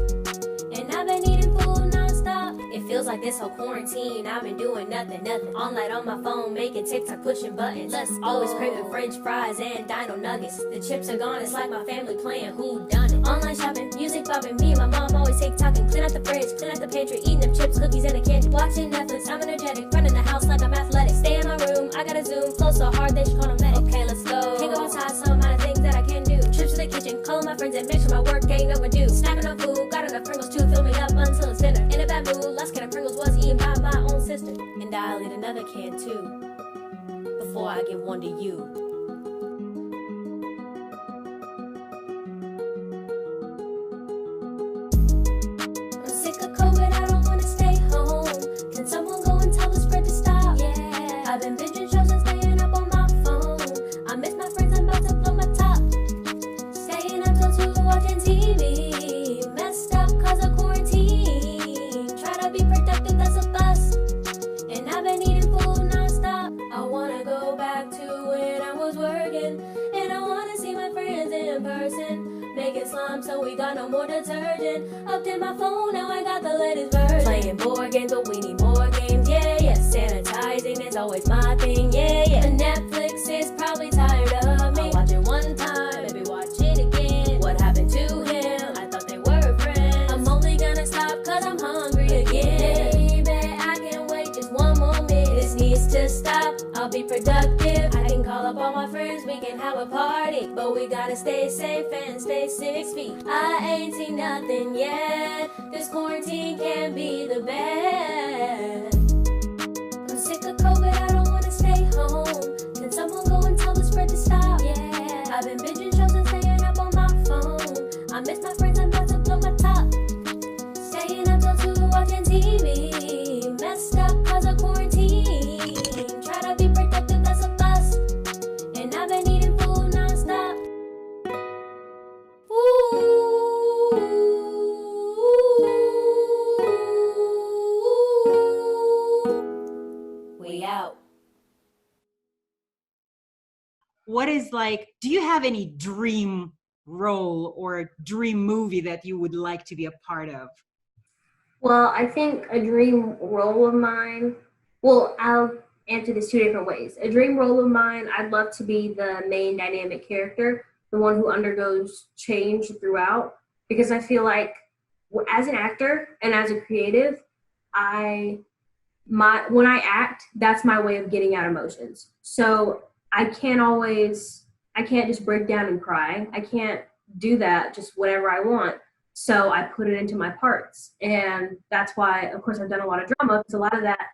And I've been eating food non-stop. It feels like this whole quarantine, I've been doing nothing. All night on my phone, making TikTok, pushing buttons. Always craving French fries and dino nuggets. The chips are gone, it's like my family playing who done it. Online shopping, music bopping, me and my mom always TikToking. Clean out the fridge, clean out the pantry, eating them chips, cookies, and a candy. Watching Netflix, I'm energetic, running the house like I'm athletic. Stay in my so hard they should call a medic. Okay, let's go. Can't go outside, so amount of things that I can do. Trips to the kitchen, calling my friends and make sure my work ain't overdue. Snacking on food, got enough Pringles to fill me up until it's dinner. In a bad mood, last can of Pringles was eaten by my own sister. And I'll eat another can too, before I give one to you. I'm sick of COVID, I don't wanna stay home. Can someone go and tell the spread to stop? Yeah, I've been binging shows and staying up on my phone. I miss my friends, I'm about to blow my top. Staying up till 2 watching TV. Messed up cause of quarantine. Try to be productive, that's a bust. And I've been eating food non-stop. I wanna go back to when I was working. And I wanna see my friends in person. Making slime so we got no more detergent. Updated my phone, now I got the latest version. Playing board games, but we need more games, yeah, yeah. Sanitizing is always my thing, yeah, yeah. And Netflix is probably tired of me. I'll watch it one time, maybe watch it again. What happened to him? I thought they were friends. I'm only gonna stop cause I'm hungry again. Baby, I can't wait just one more minute. This needs to stop, I'll be productive. I can call up all my friends, we can have a party. But we gotta stay safe and stay 6 feet. I ain't seen nothing yet. This quarantine can be the best. I'm sick of COVID, I don't wanna stay home. Can someone go and tell the spread to stop? Yeah, I've been binging shows and staying up on my phone. I miss my friends, I'm about to blow my top. Staying up till 2 watching TV. Messed up cause of quarantine. Try to be productive, that's a bust. And I've been eating food non-stop. We out. What is like, do you have any dream role or dream movie that you would like to be a part of? Well, I think a dream role of mine, well, I'll answer this 2 different ways. A dream role of mine, I'd love to be the main dynamic character, the one who undergoes change throughout, because I feel like as an actor and as a creative, when I act, that's my way of getting out emotions. So I can't just break down and cry. I can't do that just whenever I want. So I put it into my parts. And that's why, of course, I've done a lot of drama, because a lot of that,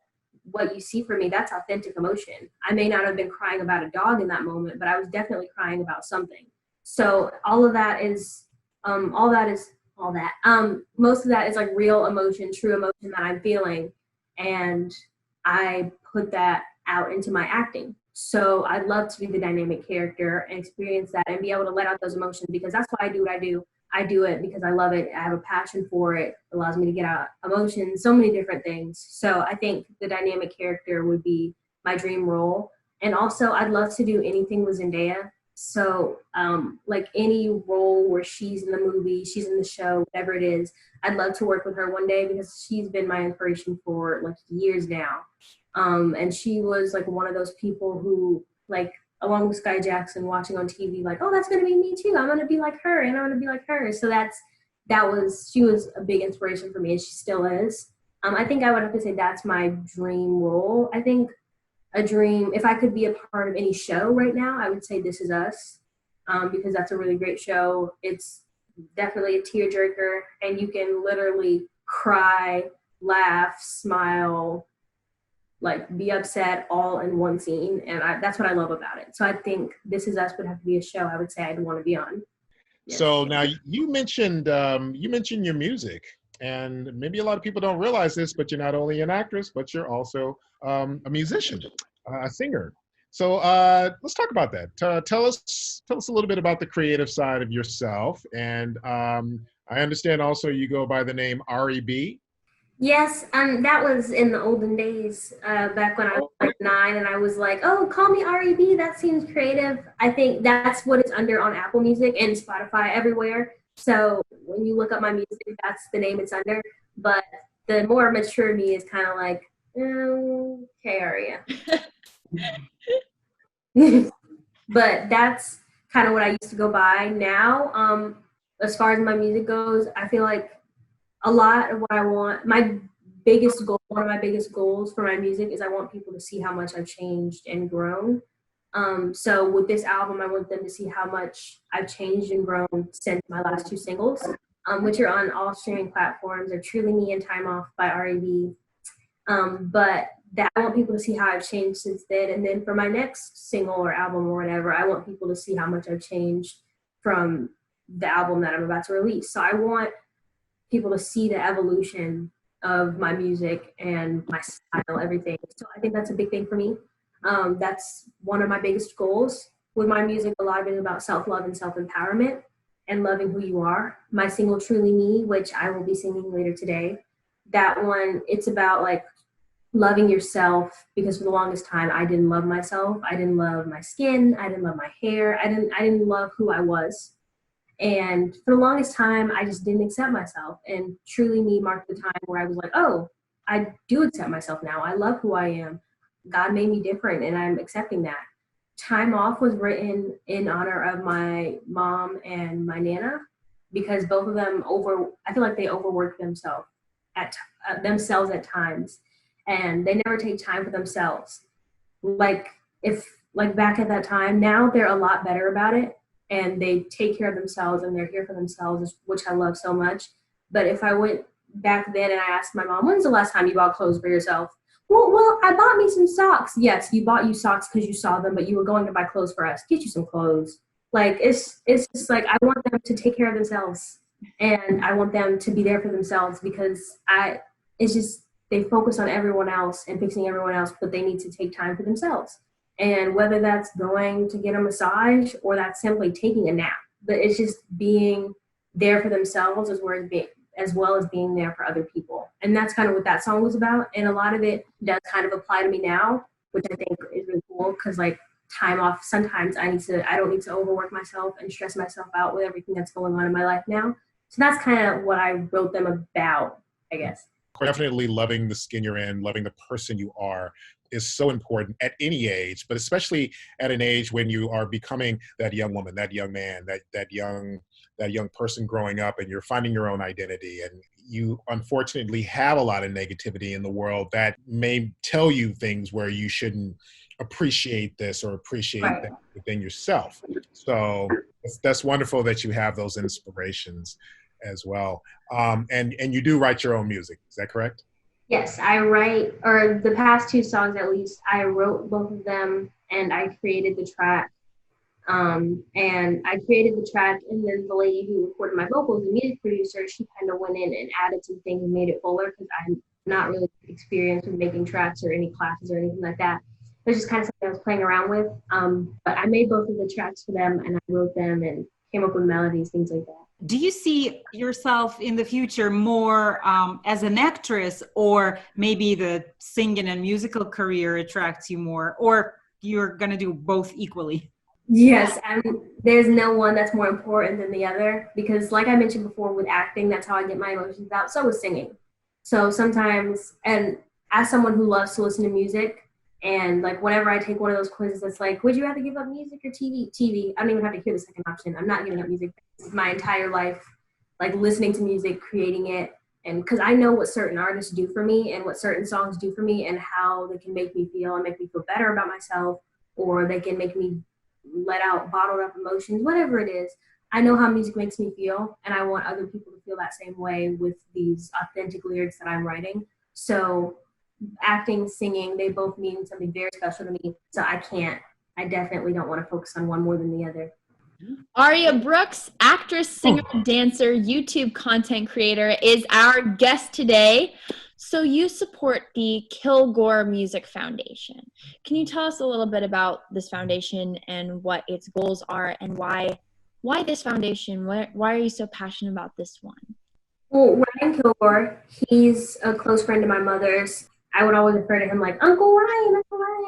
what you see from me, that's authentic emotion. I may not have been crying about a dog in that moment, but I was definitely crying about something. So most of that is like real emotion, true emotion that I'm feeling. And I put that out into my acting. So I'd love to be the dynamic character and experience that and be able to let out those emotions, because that's why I do what I do. I do it because I love it. I have a passion for it. It allows me to get out emotions, so many different things. So I think the dynamic character would be my dream role. And also I'd love to do anything with Zendaya. So like any role where she's in the movie, she's in the show, whatever it is, I'd love to work with her one day, because she's been my inspiration for like years now. And she was like one of those people who, like, along with Sky Jackson, watching on TV, like, oh, that's gonna be me too. I'm gonna be like her, and I'm gonna be like her. So she was a big inspiration for me, and she still is. I think I would have to say that's my dream role. I think if I could be a part of any show right now, I would say This Is Us, because that's a really great show. It's definitely a tearjerker, and you can literally cry, laugh, smile, like be upset all in one scene. And that's what I love about it. So I think This Is Us would have to be a show I would say I'd want to be on. Yes. So now you mentioned your music, and maybe a lot of people don't realize this, but you're not only an actress, but you're also a musician, a singer. So let's talk about that. Tell us a little bit about the creative side of yourself. And I understand also you go by the name Aria B. Yes, that was in the olden days, back when I was like 9, and I was like, oh, call me Aria B, that seems creative. I think that's what it's under on Apple Music and Spotify, everywhere. So when you look up my music, that's the name it's under. But the more mature me is kind of like, okay, Aria. But that's kind of what I used to go by. Now, as far as my music goes, I feel like a lot of what I want, one of my biggest goals for my music is I want people to see how much I've changed and grown. So with this album, I want them to see how much I've changed and grown since my last two singles, which are on all streaming platforms, are Truly Me and Time Off by R.E.B. But that I want people to see how I've changed since then. And then for my next single or album or whatever, I want people to see how much I've changed from the album that I'm about to release. So I want people to see the evolution of my music and my style, everything. So I think that's a big thing for me. That's one of my biggest goals with my music. A lot of it is about self-love and self-empowerment and loving who you are. My single Truly Me, which I will be singing later today, that one, it's about like loving yourself, because for the longest time I didn't love myself. I didn't love my skin. I didn't love my hair. I didn't love who I was. And for the longest time, I just didn't accept myself. And Truly Me marked the time where I was like, oh, I do accept myself now. I love who I am. God made me different, and I'm accepting that. Time Off was written in honor of my mom and my Nana, because both of them I feel like they overwork themselves at times, and they never take time for themselves. Like back at that time, now they're a lot better about it, and they take care of themselves and they're here for themselves, which I love so much. But if I went back then and I asked my mom, when's the last time you bought clothes for yourself? Well, I bought me some socks. Yes, you bought you socks because you saw them, but you were going to buy clothes for us. Get you some clothes. Like, it's just like, I want them to take care of themselves, and I want them to be there for themselves, because it's just, they focus on everyone else and fixing everyone else, but they need to take time for themselves. And whether that's going to get a massage or that's simply taking a nap, but it's just being there for themselves as well as being there for other people. And that's kind of what that song was about. And a lot of it does kind of apply to me now, which I think is really cool, because like time off, sometimes I don't need to overwork myself and stress myself out with everything that's going on in my life now. So that's kind of what I wrote them about, I guess. Definitely loving the skin you're in, loving the person you are is so important at any age, but especially at an age when you are becoming that young woman, that young man, that young person growing up, and you're finding your own identity. And you unfortunately have a lot of negativity in the world that may tell you things where you shouldn't appreciate this or appreciate that within yourself. So that's wonderful that you have those inspirations as well. And you do write your own music, is that correct? Yes, I write, or the past two songs at least, I wrote both of them, and I created the track. And then the lady who recorded my vocals, the music producer, she kind of went in and added some things and made it fuller, because I'm not really experienced with making tracks or any classes or anything like that. It was just kind of something I was playing around with. But I made both of the tracks for them, and I wrote them and came up with melodies, things like that. Do you see yourself in the future more as an actress, or maybe the singing and musical career attracts you more, or you're going to do both equally? Yes, there's no one that's more important than the other, because like I mentioned before, with acting, that's how I get my emotions out. So is singing. So sometimes, and as someone who loves to listen to music, and like whenever I take one of those quizzes, it's like, would you rather give up music or TV? TV. I don't even have to hear the second option. I'm not giving up music. My entire life, like listening to music, creating it, and because I know what certain artists do for me and what certain songs do for me, and how they can make me feel and make me feel better about myself, or they can make me let out bottled up emotions, whatever it is. I know how music makes me feel, and I want other people to feel that same way with these authentic lyrics that I'm writing. So acting, singing, they both mean something very special to me. So I definitely don't want to focus on one more than the other. Aria Brooks, actress, singer, dancer, YouTube content creator, is our guest today. So you support the Kilgore Music Foundation. Can you tell us a little bit about this foundation and what its goals are, and why this foundation? Why are you so passionate about this one? Well, Ryan Kilgore, he's a close friend of my mother's. I would always refer to him like Uncle Ryan,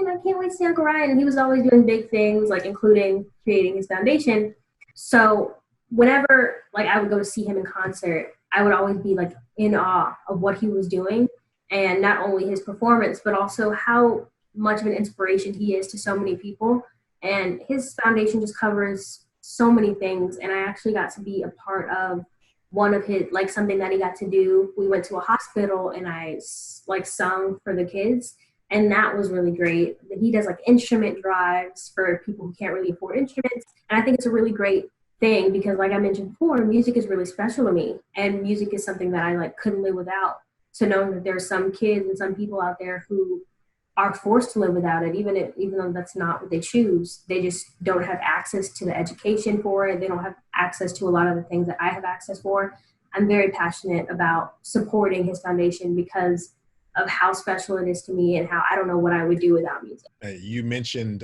I can't wait to see Uncle Ryan. And he was always doing big things, like including creating his foundation. So whenever like I would go to see him in concert, I would always be like in awe of what he was doing, and not only his performance, but also how much of an inspiration he is to so many people. And his foundation just covers so many things. And I actually got to be a part of one of his, like something that he got to do. We went to a hospital and I like sung for the kids, And that was really great. He does like instrument drives for people who can't really afford instruments. And I think it's a really great thing because like I mentioned before, music is really special to me. And music is something that I like couldn't live without. So knowing that there's some kids and some people out there who are forced to live without it, even though that's not what they choose, they just don't have access to the education for it. They don't have access to a lot of the things that I have access for. I'm very passionate about supporting his foundation because of how special it is to me and how I don't know what I would do without music. You mentioned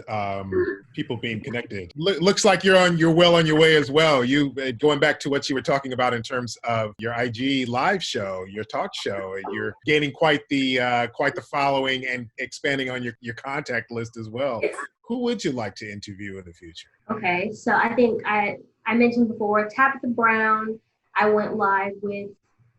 people being connected. Looks like you're well on your way as well. You going back to what you were talking about in terms of your IG live show, your talk show. You're gaining quite the following and expanding on your contact list as well. Who would you like to interview in the future? Okay, so I think I mentioned before Tabitha Brown. I went live with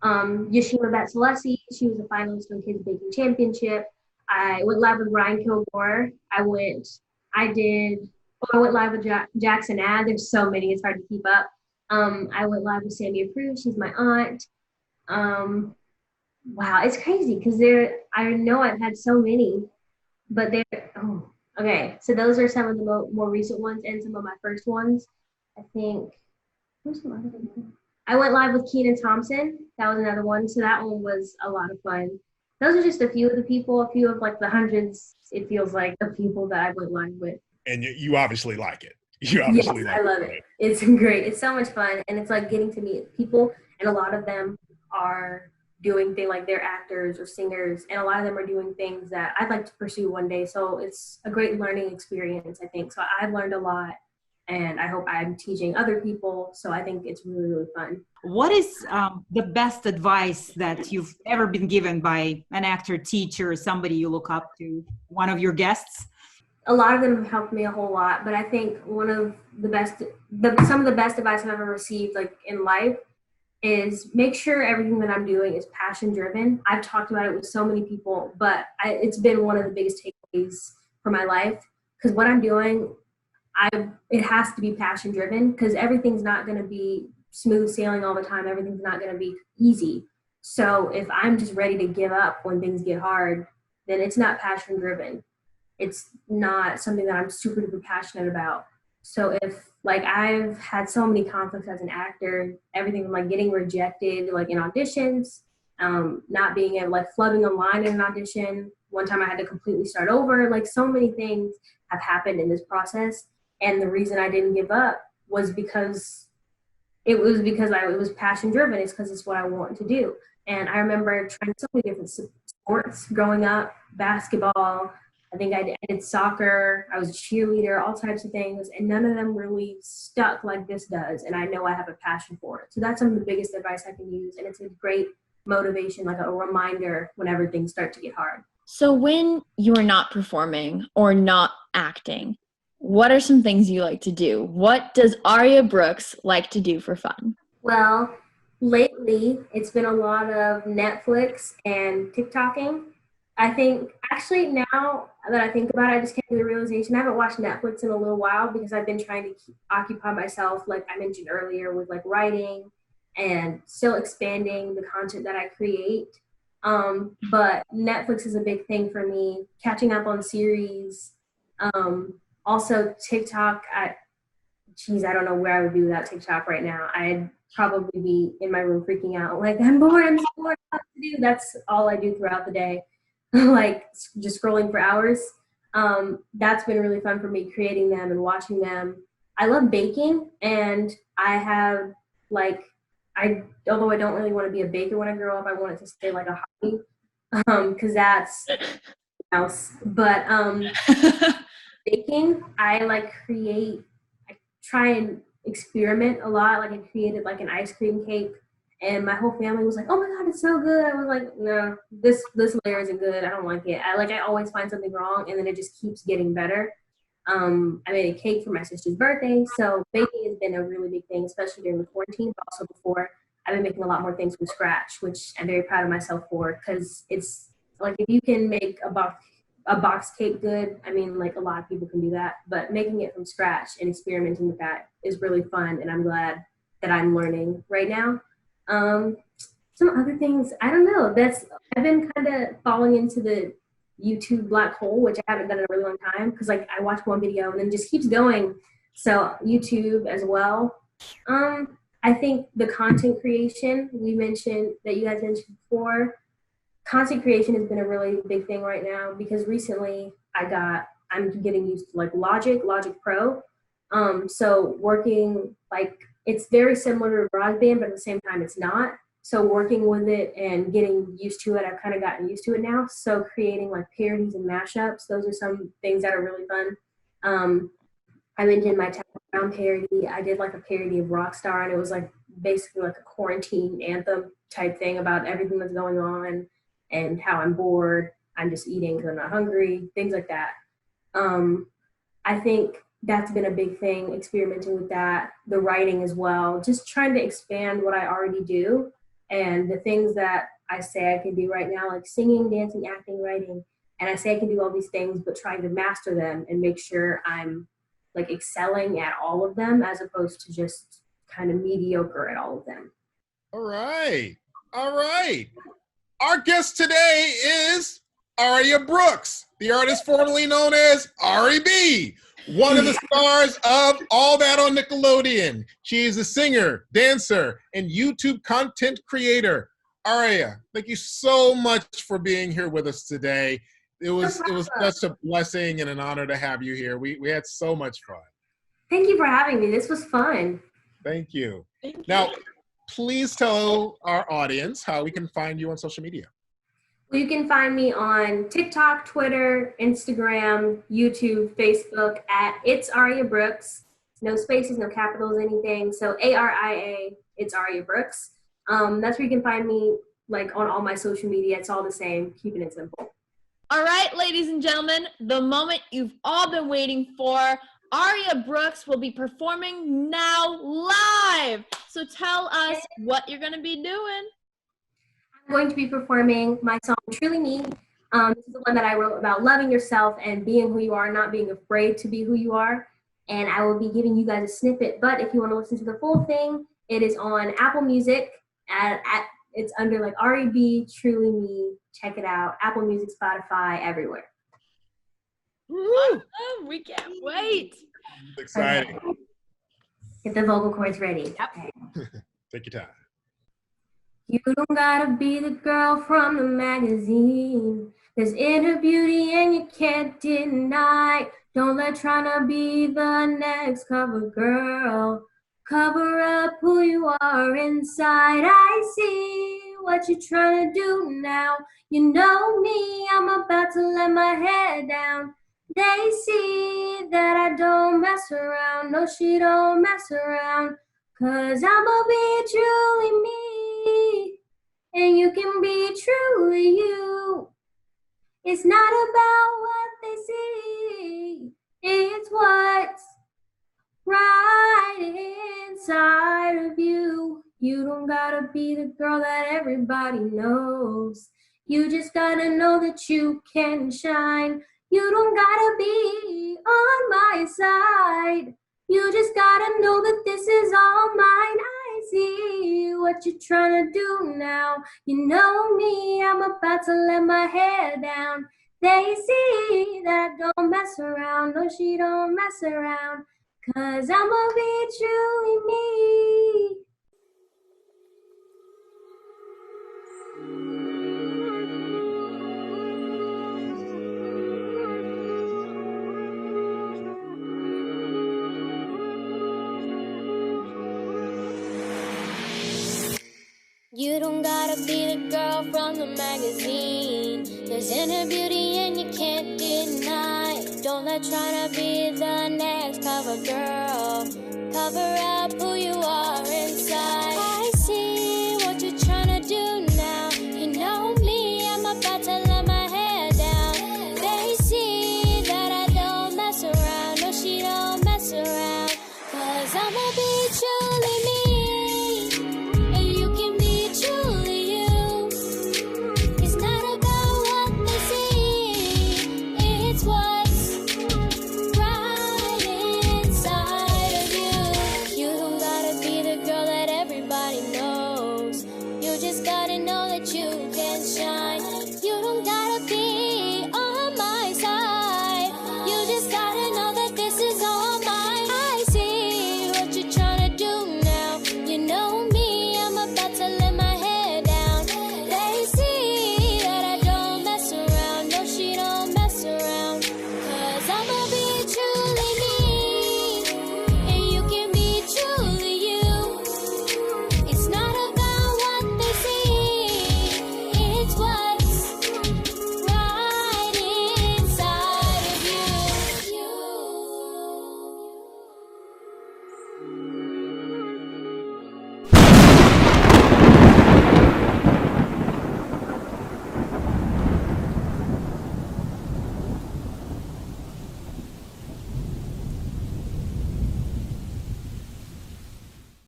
Yashima Batsalesi. She was a finalist on Kids Baking Championship. I went live with Ryan Kilgore. I went live with Jackson Ad. There's so many, it's hard to keep up. I went live with Samia Prue. She's my aunt. Wow, it's crazy because I know I've had so many, but okay. So those are some of the more recent ones and some of my first ones. I think, who's some other ones? I went live with Keenan Thompson. That was another one. So that one was a lot of fun. Those are just a few of the people, a few of like the hundreds, it feels like, of people that I went live with. And you obviously like it. Yes, I love it. It's great. It's so much fun. And it's like getting to meet people. And a lot of them are doing things like they're actors or singers. And a lot of them are doing things that I'd like to pursue one day. So it's a great learning experience, I think. So I've learned a lot. And I hope I'm teaching other people. So I think it's really, really fun. What is the best advice that you've ever been given by an actor, teacher, somebody you look up to, one of your guests? A lot of them have helped me a whole lot, but I think one of some of the best advice I've ever received like in life is make sure everything that I'm doing is passion driven. I've talked about it with so many people, but it's been one of the biggest takeaways for my life because what I'm doing, it has to be passion driven because everything's not going to be smooth sailing all the time. Everything's not going to be easy. So if I'm just ready to give up when things get hard, then it's not passion driven. It's not something that I'm super duper passionate about. So if like I've had so many conflicts as an actor, everything from like getting rejected like in auditions, not being able like flubbing a line in an audition. One time I had to completely start over. Like so many things have happened in this process. And the reason I didn't give up was because it was passion driven. It's because it's what I want to do. And I remember trying so many different sports growing up, basketball. I think I did soccer. I was a cheerleader, all types of things. And none of them really stuck like this does. And I know I have a passion for it. So that's some of the biggest advice I can use. And it's a great motivation, like a reminder whenever things start to get hard. So when you're not performing or not acting, what are some things you like to do? What does Aria Brooks like to do for fun? Well, lately it's been a lot of Netflix and TikToking. I think actually now that I think about it, I just came to the realization I haven't watched Netflix in a little while because I've been trying to occupy myself, like I mentioned earlier, with like writing and still expanding the content that I create. But Netflix is a big thing for me, catching up on series. Also TikTok, I don't know where I would be without TikTok right now. I'd probably be in my room freaking out, like, I'm bored, I'm so bored, what to do? That's all I do throughout the day, like just scrolling for hours. That's been really fun for me, creating them and watching them. I love baking, and I have although I don't really want to be a baker when I grow up, I want it to stay like a hobby, because that's else. But baking, I try and experiment a lot. Like I created like an ice cream cake, and my whole family was like, "Oh my god, it's so good!" I was like, "No, this layer isn't good. I don't like it." I always find something wrong, and then it just keeps getting better. I made a cake for my sister's birthday, so baking has been a really big thing, especially during the quarantine, but also before. I've been making a lot more things from scratch, which I'm very proud of myself for, because it's like if you can make a box cake good, I mean, like a lot of people can do that, but making it from scratch and experimenting with that is really fun, and I'm glad that I'm learning right now. Some other things, I don't know, I've been kind of falling into the YouTube black hole, which I haven't done in a really long time because like I watch one video and then just keeps going. So YouTube as well. I think the content creation we mentioned that you guys mentioned before, content creation has been a really big thing right now because recently I'm getting used to like Logic Pro. So working like it's very similar to GarageBand, but at the same time it's not. So working with it and getting used to it, I've kind of gotten used to it now. So creating like parodies and mashups, those are some things that are really fun. I mentioned my Town Brown parody. I did like a parody of Rockstar, and it was like basically like a quarantine anthem type thing about everything that's going on and how I'm bored. I'm just eating because I'm not hungry, things like that. I think that's been a big thing, experimenting with that, the writing as well, just trying to expand what I already do and the things that I say I can do right now, like singing, dancing, acting, writing. And I say I can do all these things, but trying to master them and make sure I'm like excelling at all of them as opposed to just kind of mediocre at all of them. All right. All right. Our guest today is Aria Brooks, the artist formerly known as Ari B, one of the stars of All That on Nickelodeon. She is a singer, dancer, and YouTube content creator. Aria, thank you so much for being here with us today. It was such a blessing and an honor to have you here. We had so much fun. Thank you for having me. This was fun. Thank you. Now, please tell our audience how we can find you on social media. You can find me on TikTok, Twitter, Instagram, YouTube, Facebook at It's Aria Brooks. No spaces, no capitals, anything. So ARIA, It's Aria Brooks. That's where you can find me like on all my social media. It's all the same, keeping it simple. All right, ladies and gentlemen, the moment you've all been waiting for. Aria Brooks will be performing now live. So tell us what you're going to be doing. I'm going to be performing my song, Truly Me. This is the one that I wrote about loving yourself and being who you are, not being afraid to be who you are. And I will be giving you guys a snippet. But if you want to listen to the full thing, it is on Apple Music. It's under like R.E.B. Truly Me. Check it out. Apple Music, Spotify, everywhere. Woo! We can't wait. It's exciting. Okay. Get the vocal cords ready. Yep. Okay. Take your time. You don't gotta be the girl from the magazine. There's inner beauty and you can't deny. Don't let tryna be the next cover girl cover up who you are inside. I see what you're trying to do now. You know me, I'm about to let my head down. They see that I don't mess around. No, she don't mess around. 'Cause I'ma be truly me. And you can be truly you. It's not about what they see. It's what's right inside of you. You don't gotta be the girl that everybody knows. You just gotta know that you can shine. You don't gotta be on my side. You just gotta know that this is all mine. I see what you're trying to do now. You know me, I'm about to let my hair down. They see that I don't mess around. No, she don't mess around. 'Cause I'ma be truly me. You don't gotta be the girl from the magazine. There's inner beauty and you can't deny. Don't let tryna be the next cover girl cover up who